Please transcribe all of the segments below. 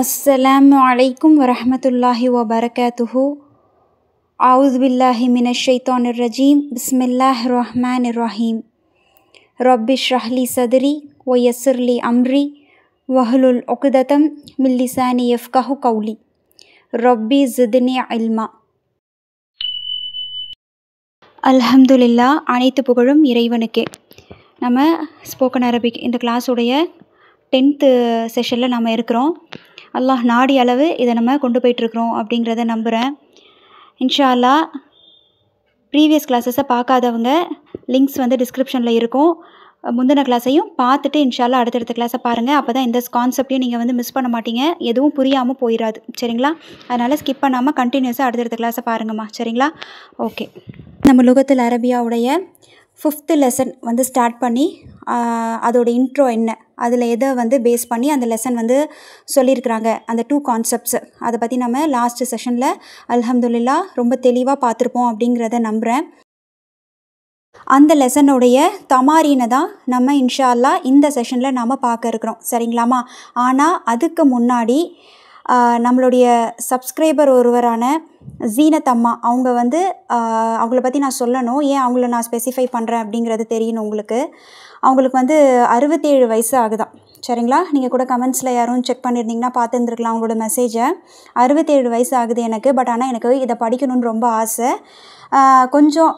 अस्सलामु अलैकुम वरहमतुल्लाहि वबरकातुहु। आऊज़ु बिल्लाहि मिनश शैतानिर रजीम। बिस्मिल्लाहिर रहमानिर रहीम। रब्बि इश्रह ली सदरी व यस्सिर ली अम्री वहलुल उक़दतम मिन लिसानी यफ़क़हु क़ौली। रब्बि ज़िदनी इल्मा। அல்ஹம்துலில்லாஹ், அனைத்து புகழும் இறைவனுக்கே. நம்ம ஸ்போக்கன் அரபிக் இந்த கிளாஸுடைய 10th செஷனில் நம்ம இருக்கிறோம். அல்லாஹ் நாடி அளவு இதை நம்ம கொண்டு போயிட்டுருக்குறோம் அப்படிங்கிறத நம்புகிறேன். இன்ஷா அல்லாஹ் ப்ரீவியஸ் கிளாஸஸை பார்க்காதவங்க லிங்க்ஸ் டிஸ்கிரிப்ஷனில் இருக்கும். முந்தின கிளாஸையும் பார்த்துட்டு இன்ஷா அல்லாஹ் அடுத்தடுத்த கிளாஸை பாருங்கள். அப்போ தான் இந்த கான்செப்டையும் நீங்கள் மிஸ் பண்ண மாட்டீங்க, எதுவும் புரியாமல் போயிடாது. சரிங்களா? அதனால் ஸ்கிப் பண்ணாமல் கண்டினியூஸாக அடுத்தடுத்த கிளாஸை பாருங்கம்மா. சரிங்களா? ஓகே. நம்ம லுகத்துல் அரபியாவுடைய 5th லெசன் ஸ்டார்ட் பண்ணி அதோட இன்ட்ரோ என்ன, அதில் எதை பேஸ் பண்ணி அந்த லெசன் சொல்லியிருக்கிறாங்க, அந்த 2 கான்செப்ட்ஸ் அதை பற்றி நம்ம லாஸ்ட் செஷனில் அல்ஹம்துலில்லாஹ் ரொம்ப தெளிவாக பார்த்துருப்போம் அப்படிங்கிறத நம்புகிறேன். அந்த லெசனுடைய தமாரீனை தான் நம்ம இன்ஷா அல்லாஹ் இந்த செஷனில் நாம் பார்க்க இருக்கிறோம். சரிங்களாம்மா? ஆனால் அதுக்கு முன்னாடி நம்மளுடைய சப்ஸ்கிரைபர் ஒருவரான ஜீனத் அம்மா அவங்க அவங்கள பற்றி நான் சொல்லணும். ஏன் அவங்கள நான் ஸ்பெசிஃபை பண்ணுறேன் அப்படிங்கிறது தெரியணும் உங்களுக்கு. அவங்களுக்கு 67 வயசு ஆகுதான். சரிங்களா? நீங்கள் கூட கமெண்ட்ஸில் யாரும் செக் பண்ணியிருந்தீங்கன்னா பார்த்துருந்துருக்கலாம் அவங்களோட மெசேஜை. 67 வயசு ஆகுது எனக்கு. பட் ஆனால் எனக்கு இதை படிக்கணும்னு ரொம்ப ஆசை. கொஞ்சம்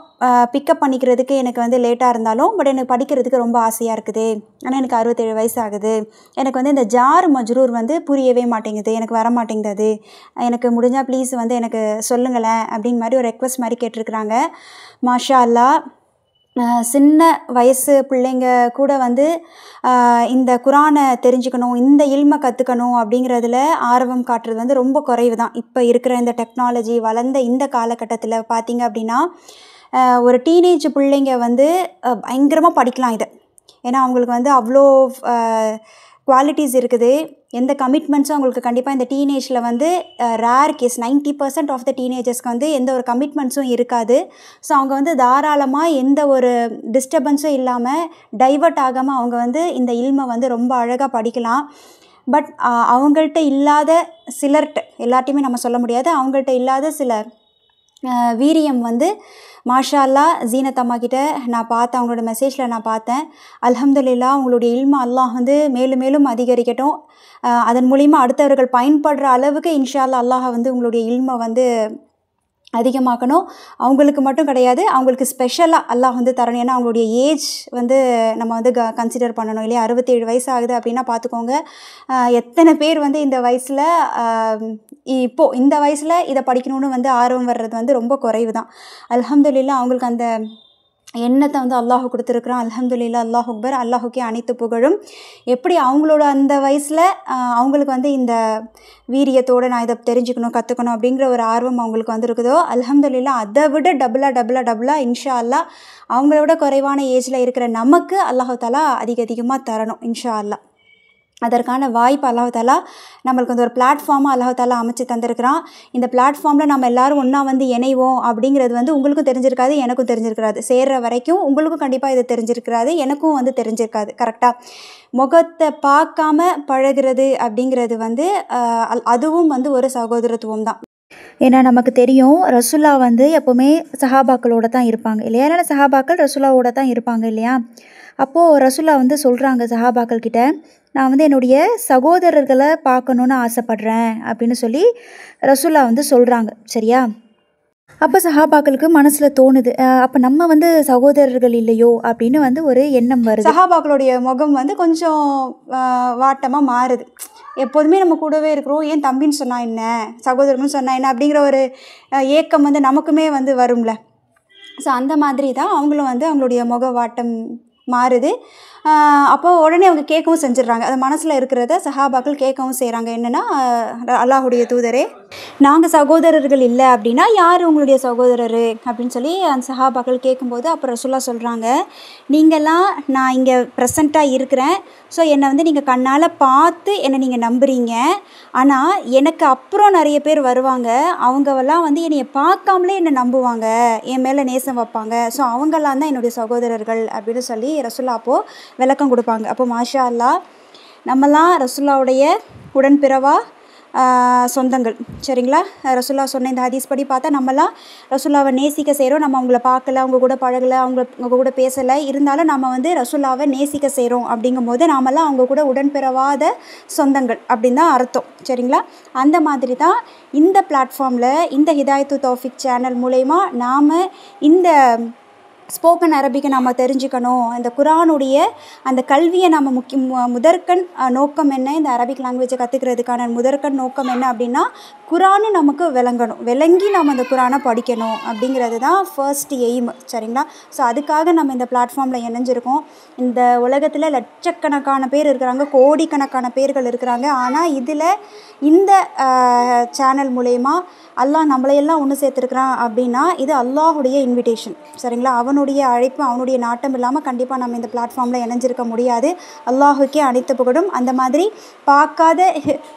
பிக்கப் பண்ணிக்கிறதுக்கு எனக்கு லேட்டாக இருந்தாலும் பட் எனக்கு படிக்கிறதுக்கு ரொம்ப ஆசையாக இருக்குது. ஆனால் எனக்கு 67 வயசு ஆகுது. எனக்கு இந்த ஜார் மஜ்ரூர் புரியவே மாட்டேங்குது, எனக்கு வர மாட்டேங்குது. எனக்கு முடிஞ்சால் ப்ளீஸ் எனக்கு சொல்லுங்களேன் அப்படின்னு மாதிரி ஒரு ரெக்வஸ்ட் மாதிரி கேட்டிருக்கிறாங்க. மாஷா அல்லாஹ். சின்ன வயசு பிள்ளைங்க கூட இந்த குரானை தெரிஞ்சுக்கணும், இந்த இல்மை கற்றுக்கணும் அப்படிங்கிறதுல ஆர்வம் காட்டுறது ரொம்ப குறைவு தான். இப்போ இருக்கிற இந்த டெக்னாலஜி வளர்ந்த இந்த காலகட்டத்தில் பார்த்திங்க அப்படின்னா ஒரு டீனேஜ் பிள்ளைங்க பயங்கரமாக படிக்கலாம் இதை. ஏன்னா அவங்களுக்கு அவ்வளோ குவாலிட்டிஸ் இருக்குது. எந்த கமிட்மெண்ட்ஸும் அவங்களுக்கு கண்டிப்பாக இந்த டீனேஜில் ரேர் கேஸ் 90% ஆஃப் த டீனேஜர்ஸ்க்கு எந்த ஒரு கமிட்மெண்ட்ஸும் இருக்காது. ஸோ அவங்க தாராளமாக எந்த ஒரு டிஸ்டர்பன்ஸும் இல்லாமல் டைவர்ட் ஆகாமல் அவங்க இந்த இல்மை ரொம்ப அழகாக படிக்கலாம். பட் அவங்கள்ட்ட இல்லாத சிலர்கிட்ட, எல்லாத்தையுமே நம்ம சொல்ல முடியாது, அவங்கள்ட்ட இல்லாத சில வீரியம் மாஷா அல்லாஹ் ஜீனத் அம்மா கிட்ட நான் பார்த்தேன். அவங்களோட மெசேஜில் நான் பார்த்தேன். அல்ஹம்துலில்லாஹ் உங்களுடைய இல்மை அல்லாஹ் மேலும் மேலும் அதிகரிக்கட்டும். அதன் மூலிமா அடுத்தவர்கள் பயன்படுற அளவுக்கு இன்ஷா அல்லாஹ் அல்லாஹ் உங்களுடைய இல்மை அதிகமாக்கணும். அவங்களுக்கு மட்டும் கிடையாது, அவங்களுக்கு ஸ்பெஷலாக அல்லாஹ் தரணும். ஏன்னா அவங்களுடைய ஏஜ் நம்ம கன்சிடர் பண்ணணும் இல்லையா? 67 வயசு ஆகுது அப்படின்னா பார்த்துக்கோங்க எத்தனை பேர் இந்த வயசில் இப்போது இந்த வயசில் இதை படிக்கணும்னு ஆர்வம் வர்றது ரொம்ப குறைவு தான். அல்ஹம்துலில்லாஹ் அவங்களுக்கு அந்த எண்ணத்தை அல்லாஹ் கொடுத்துருக்குறான். அல்ஹம்துலில்லாஹ், அல்லாஹ் அக்பர், அல்லாஹுக்கே அனைத்து புகழும். எப்படி அவங்களோட அந்த வயசில் அவங்களுக்கு இந்த வீரியத்தோடு நான் இதை தெரிஞ்சுக்கணும் கற்றுக்கணும் அப்படிங்கிற ஒரு ஆர்வம் அவங்களுக்கு இருக்குதோ, அல்ஹம்துலில்லாஹ் அதை விட டபுளாக இன்ஷா அல்லாஹ் அவங்களோட குறைவான ஏஜில் இருக்கிற நமக்கு அல்லாஹ் தஆலா அதிகமாக தரணும் இன்ஷா அல்லாஹ். அதற்கான வாய்ப்பு அல்லாஹ் தஆலா நம்மளுக்கு ஒரு பிளாட்ஃபார்மாக அல்லாஹ் தஆலா அமைச்சு தந்திருக்கிறான். இந்த பிளாட்ஃபார்மில் நம்ம எல்லோரும் ஒன்றா இணைவோம் அப்படிங்கிறது உங்களுக்கும் தெரிஞ்சிருக்காது, எனக்கும் தெரிஞ்சிருக்காது. சேர்கிற வரைக்கும் உங்களுக்கும் கண்டிப்பாக இது தெரிஞ்சிருக்காது, எனக்கும் தெரிஞ்சிருக்காது. கரெக்டாக முகத்தை பார்க்காம பழகிறது அப்படிங்கிறது அதுவும் ஒரு சகோதரத்துவம் தான். ஏன்னா நமக்கு தெரியும் ரசூலா எப்போவுமே சஹாபாக்களோட தான் இருப்பாங்க இல்லையா? ஏன்னா சஹாபாக்கள் ரசூலாவோட தான் இருப்பாங்க இல்லையா? அப்போது ரசூலா சொல்கிறாங்க சஹாபாக்கள் கிட்ட, நான் என்னுடைய சகோதரர்களை பார்க்கணுன்னு ஆசைப்பட்றேன் அப்படின்னு சொல்லி ரசூலா சொல்கிறாங்க. சரியா? அப்போ சஹாபாக்களுக்கு மனசில் தோணுது, அப்போ நம்ம சகோதரர்கள் இல்லையோ அப்படின்னு ஒரு எண்ணம் வருது. சஹாபாக்களுடைய முகம் கொஞ்சம் வாட்டமாக மாறுது. எப்போதுமே நம்ம கூடவே இருக்கிறோம், ஏன் தம்பின்னு சொன்னால் என்ன, சகோதரன்னு சொன்னால் என்ன அப்படிங்கிற ஒரு ஏக்கம் நமக்குமே வரும்ல. ஸோ அந்த மாதிரி தான் அவங்களும் அவங்களுடைய முக வாட்டம் மாறுது. அப்போ உடனே அவங்க கேட்கவும் செஞ்சிடறாங்க. அது மனசில் இருக்கிறத சஹாபாக்கள் கேட்கவும் செய்கிறாங்க. என்னென்னா, அல்லாஹுடைய தூதரே, நாங்கள் சகோதரர்கள் இல்லை அப்படின்னா யார் உங்களுடைய சகோதரர் அப்படின்னு சொல்லி அந்த சஹாபாக்கள் கேட்கும்போது அப்போ ரசூலா சொல்கிறாங்க, நீங்கள்லாம் நான் இங்கே ப்ரெசண்ட்டாக இருக்கிறேன். ஸோ என்னை நீங்கள் கண்ணால் பார்த்து என்னை நீங்கள் நம்புகிறீங்க. ஆனால் எனக்கு அப்புறம் நிறைய பேர் வருவாங்க, அவங்கெல்லாம் என்னையை பார்க்காமலே என்னை நம்புவாங்க, என் மேலே நேசம் வைப்பாங்க. ஸோ அவங்கெல்லாம் தான் என்னுடைய சகோதரர்கள் அப்படின்னு சொல்லி ரசூலா அப்போது விளக்கம் கொடுப்பாங்க. அப்போ மாஷா அல்லாஹ் நம்மலாம் ரசூலாவுடைய உடன்பிறவா சொந்தங்கள். சரிங்களா? ரசூலுல்லாஹ் சொன்ன இந்த ஹதீஸ் படி பார்த்தா நம்மலாம் ரசூலுல்லாவை நேசிக்க செய்கிறோம். நம்ம அவங்கள பார்க்கல, அவங்க கூட பழகலை, அவங்க கூட பேசலை, இருந்தாலும் நம்ம வந்து ரசூலுல்லாவை நேசிக்க செய்கிறோம். அப்படிங்கும்போது நாமெல்லாம் அவங்க கூட உடன்பிறவாத சொந்தங்கள் அப்படின்னு தான் அர்த்தம். சரிங்களா? அந்த மாதிரி தான் இந்த பிளாட்ஃபார்மில் இந்த ஹிதாயத்து தௌஃபிக் சேனல் மூலமா நாம் இந்த ஸ்போக்கன் அரபிக்கை நம்ம தெரிஞ்சுக்கணும். இந்த குரானுடைய அந்த கல்வியை நம்ம முதற்கண் நோக்கம் என்ன, இந்த அரபிக் லாங்குவேஜை கற்றுக்கிறதுக்கான முதற்கண் நோக்கம் என்ன அப்படின்னா, குரானு நமக்கு விளங்கி நம்ம அந்த குரானை படிக்கணும் அப்படிங்கிறது தான் ஃபர்ஸ்ட் எய்ம். சரிங்களா? ஸோ அதுக்காக நம்ம இந்த பிளாட்ஃபார்மில் இணைஞ்சிருக்கோம். இந்த உலகத்தில் லட்சக்கணக்கான பேர் இருக்கிறாங்க, கோடிக்கணக்கான பேர்கள் இருக்கிறாங்க. ஆனால் இதில் இந்த சேனல் மூலமா அல்லாஹ் நம்மளையெல்லாம் ஒன்று சேர்த்துருக்குறான் அப்படின்னா இது அல்லாஹுடைய இன்விடேஷன். சரிங்களா? அவனுடைய அழைப்பு, அவனுடைய நாட்டம் இல்லாமல் கண்டிப்பாக நம்ம இந்த பிளாட்ஃபார்மில் இணைஞ்சிருக்க முடியாது. அல்லாஹுக்கே அனைத்து புகழும். அந்த மாதிரி பார்க்காத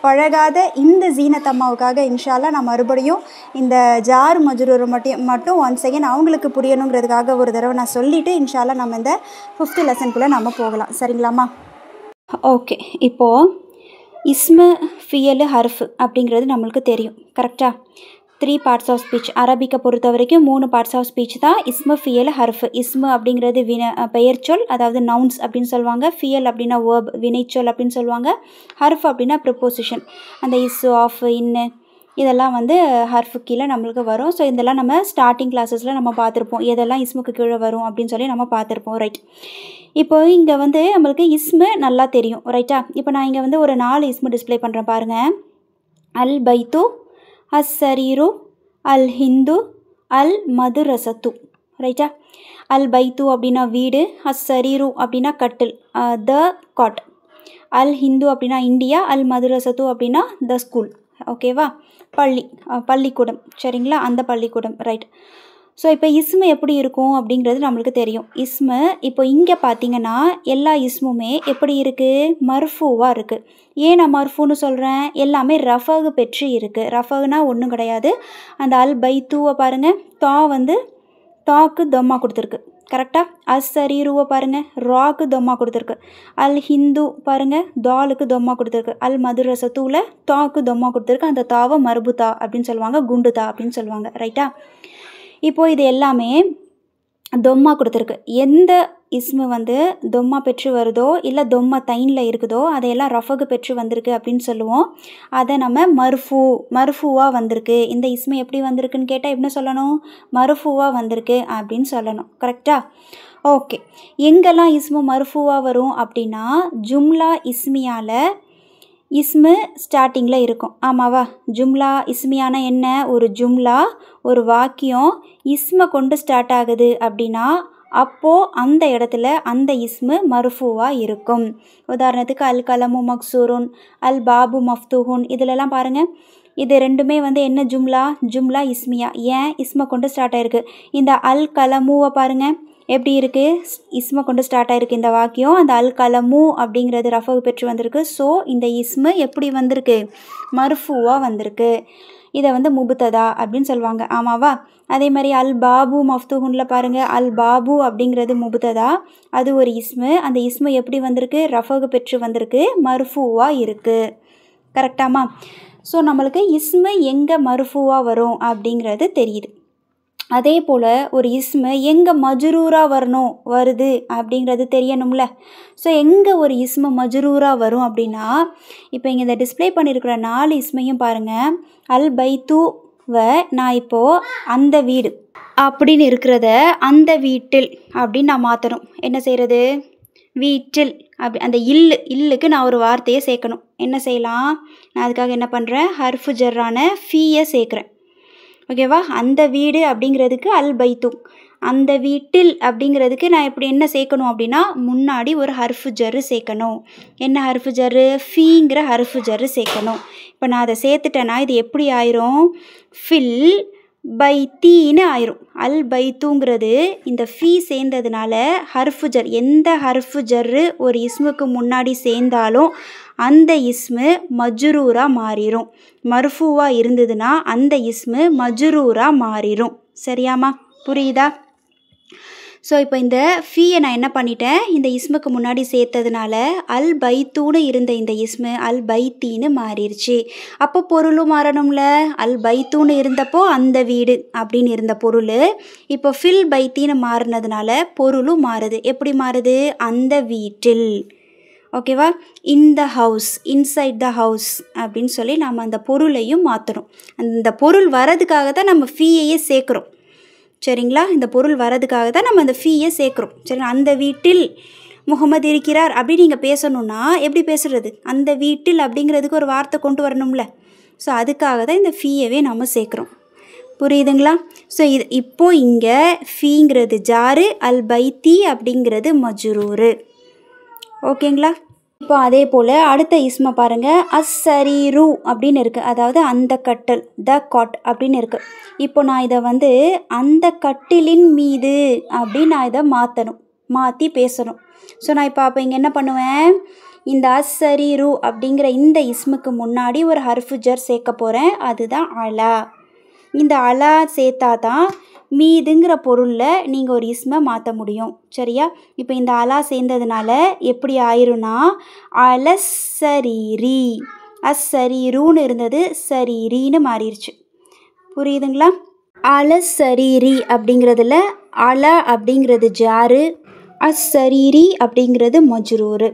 பழகாத இந்த ஜீனத் அம்மாவுக்காக இன்ஷா அல்லாஹ் நான் மறுபடியும் இந்த ஜார் மஜ்ரூர் மட்டும் ஒன்ஸ் அகெயின் அவங்களுக்கு புரியணுங்கிறதுக்காக ஒரு தடவை நான் சொல்லிவிட்டு இன்ஷா அல்லாஹ் நம்ம இந்த 5th லெசனுக்குள்ளே நம்ம போகலாம். சரிங்களாம்மா? ஓகே. இப்போது இஸ்மு ஃபியலு ஹர்ஃபு அப்படிங்கிறது நம்மளுக்கு தெரியும். கரெக்டாக? 3 பார்ட்ஸ் ஆஃப் ஸ்பீச். அரபிக்கை பொறுத்த வரைக்கும் 3 பார்ட்ஸ் ஆஃப் ஸ்பீச் தான் இஸ்மு ஃபியல் ஹர்ஃபு. இஸ்மு அப்படிங்கிறது பெயர்ச்சொல், அதாவது நவுன்ஸ் அப்படின்னு சொல்லுவாங்க. ஃபியல் அப்படின்னா வேர்ப், வினைச்சொல் அப்படின்னு சொல்லுவாங்க. ஹர்ஃப் அப்படின்னா ப்ரிப்போசிஷன். அந்த இஸ்ஸு, ஆஃப், இன்னு இதெல்லாம் வந்து ஹர்ஃபு கீழே நம்மளுக்கு வரும். ஸோ இதெல்லாம் நம்ம ஸ்டார்டிங் கிளாஸஸில் நம்ம பார்த்துருப்போம். எதெல்லாம் இஸ்முக்கு கீழே வரும் அப்படின்னு சொல்லி நம்ம பார்த்துருப்போம். ரைட். இப்போ இங்கே வந்து நம்மளுக்கு இஸ்மு நல்லா தெரியும். ரைட்டா? இப்போ நான் இங்கே வந்து ஒரு 4 இஸ்மு டிஸ்பிளே பண்ணுறேன் பாருங்கள். அல் பைத்து, அஸ் சரீரு, அல் ஹிந்து, அல் மதுரசத்து. ரைட்டா? அல் பைத்து அப்படின்னா வீடு, அஸ் சரீரு அப்படின்னா கட்டில், த காட். அல் ஹிந்து அப்படின்னா இந்தியா, அல் மதுரசத்து அப்படின்னா த ஸ்கூல். ஓகேவா? பள்ளிக்கூடம். சரிங்களா? அந்த பள்ளிக்கூடம். ரைட். ஸோ இப்போ இஸ்மு எப்படி இருக்கும் அப்படிங்கிறது நம்மளுக்கு தெரியும். இஸ்மு இப்போ இங்கே பார்த்தீங்கன்னா எல்லா இஸ்முமே எப்படி இருக்குது? மர்ஃபூவாக இருக்குது. ஏன் நான் மர்ஃபூன்னு சொல்கிறேன்? எல்லாமே ரஃபகு பெற்று இருக்குது. ரஃபகுனா ஒன்றும் கிடையாது. அந்த அல் பைத்தூவை பாருங்கள், தாக்கு தொம்மா கொடுத்துருக்கு. கரெக்டாக? அஸ் சரீருவை பாருங்கள், ராக்கு தொம்மா கொடுத்துருக்கு. அல் ஹிந்து பாருங்கள், தாலுக்கு தொம்மா கொடுத்துருக்கு. அல் மதுரசத்தூவில் தாக்கு தொம்மா கொடுத்துருக்கு. அந்த தாவை மர்புதா அப்படின்னு சொல்லுவாங்க, குண்டுதா அப்படின்னு சொல்லுவாங்க. ரைட்டா? இப்போது இது எல்லாமே தொம்மா கொடுத்துருக்கு. எந்த இஸ்மு வந்து தொம்மா பெற்று வருதோ இல்லை தொம்மா தைனில் இருக்குதோ அதையெல்லாம் ரஃபகு பெற்று வந்திருக்கு அப்படின்னு சொல்லுவோம். அதை நம்ம மர்ஃபூவாக வந்திருக்கு. இந்த இஸ்மு எப்படி வந்திருக்குன்னு கேட்டால் எப்படி சொல்லணும்? மர்ஃபூவாக வந்திருக்கு அப்படின்னு சொல்லணும். கரெக்டாக? ஓகே. எங்கெல்லாம் இஸ்மு மர்ஃபூவாக வரும் அப்படின்னா ஜும்லா இஸ்மியால் இஸ்மு ஸ்டார்டிங்கில் இருக்கும். ஆமாவா? ஜும்லா இஸ்மியான என்ன? ஒரு ஜும்லா, ஒரு வாக்கியம் இஸ்மை கொண்டு ஸ்டார்ட் ஆகுது அப்படின்னா அப்போது அந்த இடத்துல அந்த இஸ்மு மர்ஃபூவாக இருக்கும். உதாரணத்துக்கு அல் கலமு மக்சூருன், அல் பாபு மஃப்தூஹுன். இதிலெல்லாம் பாருங்கள், இது ரெண்டுமே வந்து என்ன ஜும்லா இஸ்மியா. ஏன்? இஸ்மை கொண்டு ஸ்டார்ட் ஆகிருக்கு. இந்த அல் கலமுவை பாருங்கள் எப்படி இருக்குது? இஸ்மை கொண்டு ஸ்டார்ட் ஆகிருக்கு இந்த வாக்கியம். அந்த அல் கலமு அப்படிங்கிறது ரஃபகு பெற்று வந்திருக்கு. ஸோ இந்த இஸ்மு எப்படி வந்திருக்கு? மர்ஃபூவாக வந்திருக்கு. இதை வந்து முபுத்ததா அப்படின்னு சொல்லுவாங்க. ஆமாவா? அதே மாதிரி அல் பாபு மஃப்தூஹுனில் பாருங்கள், அல் பாபு அப்படிங்கிறது முபுத்ததா, அது ஒரு இஸ்மு. அந்த இஸ்மு எப்படி வந்திருக்கு? ரஃபகு பெற்று வந்திருக்கு, மர்ஃபூவாக இருக்குது. கரெக்டாமா? ஸோ நம்மளுக்கு இஸ்மு எங்கே மர்ஃபூவாக வரும் அப்படிங்கிறது தெரியுது. அதே போல் ஒரு இஸ்மு எங்கே மஜ்ரூராக வருது அப்படிங்கிறது தெரியணும்ல. ஸோ எங்கே ஒரு இஸ்மு மஜ்ரூராக வரும் அப்படின்னா இப்போ இங்கே இந்த டிஸ்பிளே பண்ணியிருக்கிற 4 இஸ்மையும் பாருங்கள். அல் பைத்துவை நான் இப்போது அந்த வீடு அப்படின்னு இருக்கிறத அந்த வீட்டில் அப்படின்னு நான் மாற்றணும். என்ன செய்கிறது? வீட்டில் அப்படி அந்த இல்லுக்கு நான் ஒரு வார்த்தையை சேர்க்கணும். என்ன செய்யலாம்? நான் அதுக்காக என்ன பண்ணுறேன்? ஹர்ஃபு ஜர்ரான ஃபீயை சேர்க்குறேன். ஓகேவா? அந்த வீடு அப்படிங்கிறதுக்கு அல் பைத்து, அந்த வீட்டில் அப்படிங்கிறதுக்கு நான் இப்படி என்ன சேர்க்கணும் அப்படின்னா முன்னாடி ஒரு ஹர்ஃபு ஜர்ரு சேர்க்கணும். என்ன ஹர்ஃபு ஜர்ரு? ஃபீங்கிற ஹர்ஃபு ஜர்ரு சேர்க்கணும். இப்போ நான் அதை சேர்த்துட்டேன்னா இது எப்படி ஆயிரும்? ஃபில் பைத்தின்னு ஆயிரும். அல் பைத்துங்கிறது இந்த ஃபீ சேர்ந்ததுனால ஹர்ஃபு ஜர், எந்த ஹர்ஃபு ஜர்ரு ஒரு இஸ்முக்கு முன்னாடி சேர்ந்தாலும் அந்த இஸ்மு மஜ்ரூராக மாறிடும். மர்ஃபூவாக இருந்ததுன்னா அந்த இஸ்மு மஜ்ரூராக மாறிடும். சரியாம்மா? புரியுதா? ஸோ இப்போ இந்த ஃபீயை நான் என்ன பண்ணிட்டேன், இந்த இஸ்முக்கு முன்னாடி சேர்த்ததுனால அல் பைத்தூன்னு இருந்த இந்த இஸ்மு அல் பைத்தின்னு மாறிடுச்சு. அப்போ பொருளும் மாறணும்ல. அல் பைத்தூன்னு இருந்தப்போ அந்த வீடு அப்படின்னு இருந்த பொருள் இப்போ ஃபில் பைத்தின்னு மாறினதுனால பொருளும் மாறுது. எப்படி மாறுது? அந்த வீட்டில். ஓகேவா? In the house, inside the house அப்படின்னு சொல்லி நம்ம அந்த பொருளையும் மாற்றணும். அந்த பொருள் வரதுக்காக தான் நம்ம ஃபீயையே சேர்க்குறோம். சரிங்களா? இந்த பொருள் வரதுக்காக தான் நம்ம அந்த ஃபீயை சேர்க்குறோம். சரி, அந்த வீட்டில் முகமது இருக்கிறார் அப்படின்னு நீங்கள் பேசணுன்னா எப்படி பேசுகிறது? அந்த வீட்டில் அப்படிங்கிறதுக்கு ஒரு வார்த்தை கொண்டு வரணும்ல. ஸோ அதுக்காக தான் இந்த ஃபீயவே நம்ம சேர்க்குறோம். புரியுதுங்களா? ஸோ இப்போது இங்கே ஃபீங்கிறது ஜாரு, அல் பைத்தி அப்படிங்கிறது மஜ்ரூரு. ஓகேங்களா? இப்போ அதே போல் அடுத்த இஸ்மை பாருங்கள். அஸ்ஸரீரு அப்படின்னு இருக்குது, அதாவது அந்த கட்டல், த காட் அப்படின்னு இருக்குது. இப்போ நான் இதை வந்து அந்த கட்டிலின் மீது அப்படின்னு நான் இதை மாற்றி பேசணும். ஸோ நான் அப்போ இங்கே என்ன பண்ணுவேன், இந்த அஸ்ஸரீரு அப்படிங்கிற இந்த இஸ்முக்கு முன்னாடி ஒரு ஹர்ஃபு ஜர் சேர்க்க போகிறேன். அதுதான் அலா. இந்த அலா சேர்த்தா தான் மீதுங்கிற பொருளில் நீங்கள் ஒரு இஸ்மை மாற்ற முடியும். சரியா? இப்போ இந்த அலா சேர்ந்ததுனால எப்படி ஆயிரும்னா அலஸ்ஸரீரி, அஸ்ஸரீருன்னு இருந்தது சரீரின்னு மாறிடுச்சு. புரியுதுங்களா? அலஸ்ஸரீரி அப்படிங்கிறதுல அலா அப்படிங்கிறது ஜாரு, அஸ்ஸரீரி அப்படிங்கிறது மஜ்ரூரு.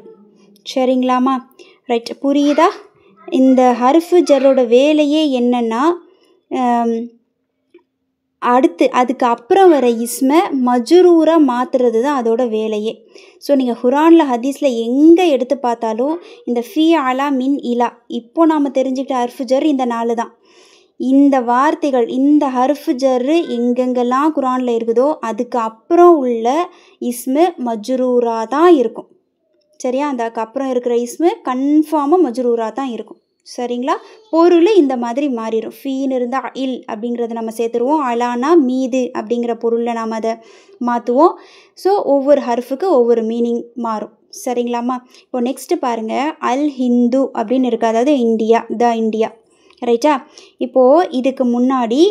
சரிங்களாம்மா? ரைட், புரியுதா? இந்த ஹர்ஃபு ஜரோட வேலையே என்னென்னா அதுக்கு அப்புறம் வர இஸ்மை மஜ்ரூராக மாற்றுறது தான் அதோட வேலையே. ஸோ நீங்கள் குரானில் ஹதீஸில் எங்கே எடுத்து பார்த்தாலும் இந்த ஃபீ அலா மின் இலா, இப்போ நாம் தெரிஞ்சுக்கிட்ட ஹர்ஃபு ஜர் இந்த 4 தான். இந்த வார்த்தைகள், இந்த ஹர்ஃபு ஜர்ரு எங்கெங்கெல்லாம் குரானில் இருக்குதோ அதுக்கு அப்புறம் உள்ள இஸ்மு மஜ்ரூராக தான் இருக்கும். சரியா? அதுக்கு அப்புறம் இருக்கிற இஸ்மு கன்ஃபார்மாக மஜ்ரூராக தான் இருக்கும். சரிங்களா? பொருள் இந்த மாதிரி மாறிடும். ஃபீன்னு இருந்தால் இல் அப்படிங்கிறத நம்ம சேர்த்துருவோம். அலானா மீது அப்படிங்கிற பொருளில் நாம் அதை மாற்றுவோம். ஸோ ஒவ்வொரு ஹர்ஃபுக்கு ஒவ்வொரு மீனிங் மாறும். சரிங்களாம்மா? இப்போ நெக்ஸ்ட்டு பாருங்கள், அல் ஹிந்து அப்படின்னு இருக்குது, அதாவது இந்தியா, த இந்தியா. ரைட்டா? இப்போது இதுக்கு முன்னாடி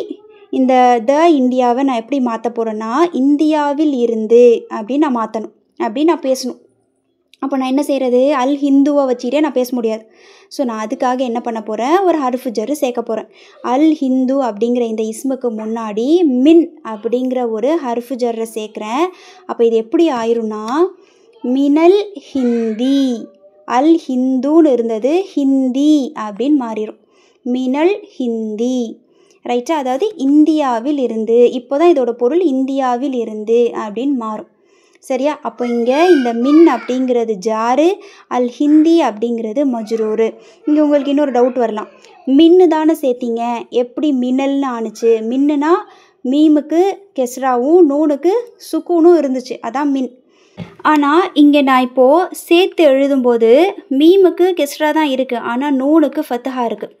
இந்த த இந்தியாவை நான் எப்படி மாற்ற போகிறேன்னா இந்தியாவில் இருந்து அப்படின்னு நான் மாற்றணும், அப்படின்னு நான் பேசணும். அப்போ நான் என்ன செய்கிறது, அல் ஹிந்துவை வச்சுட்டே நான் பேச முடியாது. ஸோ நான் அதுக்காக என்ன பண்ண போகிறேன், ஒரு ஹர்ஃபு ஜர் சேர்க்க போகிறேன். அல் ஹிந்து அப்படிங்கிற இந்த இஸ்முக்கு முன்னாடி மின் அப்படிங்கிற ஒரு ஹர்ஃபு ஜர்ரை சேர்க்குறேன். அப்போ இது எப்படி ஆயிரும்னா மினல் ஹிந்தி, அல் ஹிந்துன்னு இருந்தது ஹிந்தி அப்படின்னு மாறிடும். மினல் ஹிந்தி. ரைட்டா? அதாவது இந்தியாவில் இருந்து. இப்போ தான் இதோட பொருள் இந்தியாவில் இருந்து அப்படின்னு மாறும். சரியா? அப்போ இங்கே இந்த மின் அப்படிங்கிறது ஜாரு, அல் ஹிந்தி அப்படிங்கிறது மஜ்ரூரு. இங்கே உங்களுக்கு இன்னொரு டவுட் வரலாம், மின்னு தானே சேர்த்திங்க, எப்படி மினல்னு ஆணுச்சு? மின்னுனா மீமுக்கு கெஸ்ராவும் நூனுக்கு சுக்கூனும் இருந்துச்சு, அதான் மின். ஆனால் இங்கே நான் இப்போது சேர்த்து எழுதும்போது மீமுக்கு கெஸ்ரா தான் இருக்குது, ஆனால் நூனுக்கு ஃபத்ஹா இருக்குது.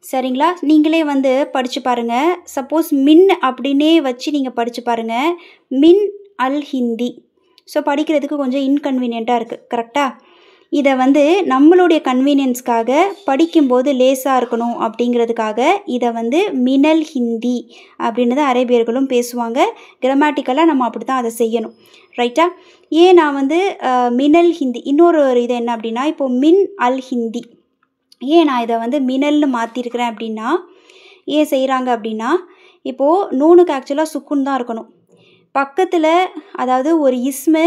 சரிங்களா? நீங்களே வந்து படித்து பாருங்கள். சப்போஸ் மின் அப்படின்னே வச்சு நீங்கள் படித்து பாருங்கள், மின் அல் ஹிந்தி. ஸோ படிக்கிறதுக்கு கொஞ்சம் இன்கன்வீனியண்ட்டாக இருக்குது. கரெக்டாக? இதை வந்து நம்மளுடைய கன்வீனியன்ஸ்க்காக படிக்கும்போது லேசாக இருக்கணும் அப்படிங்கிறதுக்காக இதை வந்து மினல் ஹிந்தி அப்படின்னு தான் அரேபியர்களும் பேசுவாங்க. கிராமட்டிக்கலாக நம்ம அப்படி தான் அதை செய்யணும். ரைட்டா? ஏன் நான் வந்து மினல் ஹிந்தி, இன்னொரு இது என்ன அப்படின்னா, இப்போது மின் அல் ஹிந்தி ஏன் நான் இதை வந்து மினல்னு மாற்றிருக்கிறேன் அப்படின்னா, ஏன் செய்கிறாங்க அப்படின்னா, இப்போது நூனுக்கு ஆக்சுவலாக சுக்குன் தான் இருக்கணும் பக்கத்தில். அதாவது ஒரு இஸ்மு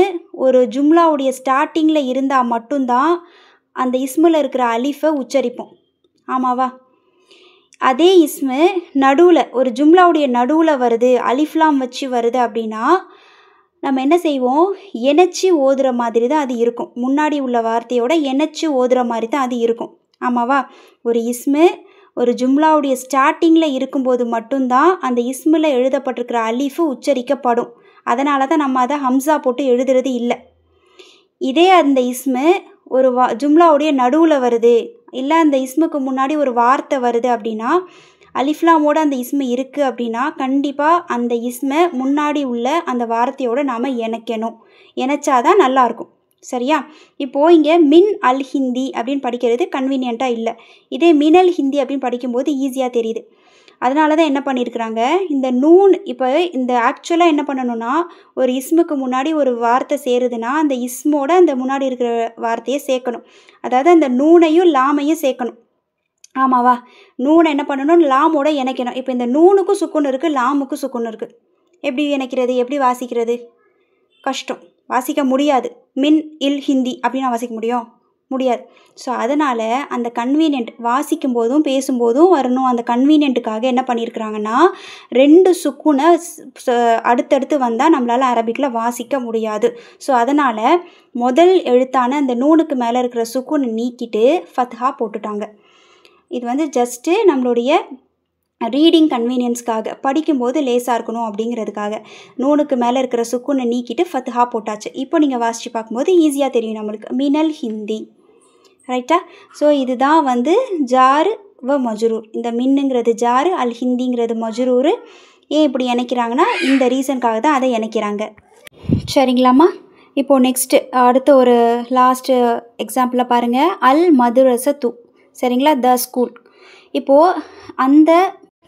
ஒரு ஜும்லாவுடைய ஸ்டார்டிங்கில் இருந்தால் மட்டும்தான் அந்த இஸ்மில் இருக்கிற அலிஃபை உச்சரிப்போம். ஆமாவா? அதே இஸ்மு நடுவில் ஒரு ஜும்லாவுடைய நடுவில் வருது, அலிஃப்லாம் வச்சு வருது அப்படின்னா நம்ம என்ன செய்வோம், இணைச்சி ஓதுகிற மாதிரி தான் அது இருக்கும். முன்னாடி உள்ள வார்த்தையோட இணைச்சி ஓதுகிற மாதிரி தான் அது இருக்கும். ஆமாவா? ஒரு இஸ்மு ஒரு ஜும்லாவுடைய ஸ்டார்டிங்கில் இருக்கும்போது மட்டும்தான் அந்த இஸ்மில் எழுதப்பட்டிருக்கிற அலிஃபு உச்சரிக்கப்படும். அதனால தான் நம்ம அதை ஹம்சா போட்டு எழுதுறது இல்லை. இதே அந்த இஸ்மு ஒரு ஜும்லாவுடைய நடுவில் வருது, இல்லை அந்த இஸ்முக்கு முன்னாடி ஒரு வார்த்தை வருது அப்படின்னா, அலிஃப்லாமோட அந்த இஸ்மு இருக்குது அப்படின்னா கண்டிப்பாக அந்த இஸ்மை முன்னாடி உள்ள அந்த வார்த்தையோடு நாம் இணைக்கணும். இணைச்சாதான் நல்லாயிருக்கும். சரியா? இப்போது இங்கே மின் அல் ஹிந்தி அப்படின்னு படிக்கிறது கன்வீனியண்ட்டாக இல்லை. இதே மினல் ஹிந்தி அப்படின்னு படிக்கும்போது ஈஸியாக தெரியுது. அதனால தான் என்ன பண்ணியிருக்கிறாங்க, இந்த நூன் இப்போ இந்த ஆக்சுவலாக என்ன பண்ணணும்னா, ஒரு இஸ்முக்கு முன்னாடி ஒரு வார்த்தை சேருதுன்னா அந்த இஸ்மோட அந்த முன்னாடி இருக்கிற வார்த்தையை சேர்க்கணும். அதாவது அந்த நூனையும் லாமையும் சேர்க்கணும். ஆமாவா? நூனை என்ன பண்ணணும், லாமோட இணைக்கணும். இப்போ இந்த நூனுக்கும் சுக்குன் இருக்குது, லாமுக்கும் சுக்குன் இருக்குது. எப்படி இணைக்கிறது, எப்படி வாசிக்கிறது? கஷ்டம், வாசிக்க முடியாது. மின் இல் ஹிந்தி அப்படின்னு வாசிக்க முடியாது. ஸோ அதனால் அந்த கன்வீனியன்ட் வாசிக்கும் போதும் பேசும்போதும் வரணும். அந்த கன்வீனியன்ட்டுக்காக என்ன பண்ணியிருக்கிறாங்கன்னா, 2 சுக்குனை அடுத்தடுத்து வந்தால் நம்மளால் அரபிக்கில் வாசிக்க முடியாது. ஸோ அதனால் முதல் எழுத்தான அந்த நூனுக்கு மேலே இருக்கிற சுக்குனை நீக்கிட்டு ஃபத்ஹா போட்டுட்டாங்க. இது ஜஸ்ட்டு நம்மளுடைய ரீடிங் கன்வீனியன்ஸ்க்காக, படிக்கும்போது லேசாக இருக்கணும் அப்படிங்கிறதுக்காக நூனுக்கு மேலே இருக்கிற சுக்குனை நீக்கிட்டு ஃபத்ஹா போட்டாச்சு. இப்போ நீங்கள் வாசித்து பார்க்கும்போது ஈஸியாக தெரியும் நம்மளுக்கு. மினல் ஹிந்தி, ரைட்டா? ஸோ இதுதான் ஜாரு வ மஜ்ரூர். இந்த மின்னுங்கிறது ஜாரு, அல் ஹிந்திங்கிறது மஜ்ரூர். ஏன் இப்படி இணைக்கிறாங்கன்னா இந்த ரீசனுக்காக தான் அதை இணைக்கிறாங்க. சரிங்களாம்மா? இப்போது நெக்ஸ்ட்டு அடுத்த ஒரு லாஸ்ட்டு எக்ஸாம்பிளில் பாருங்கள். அல் மதுரசத்து, சரிங்களா? The school. இப்போது அந்த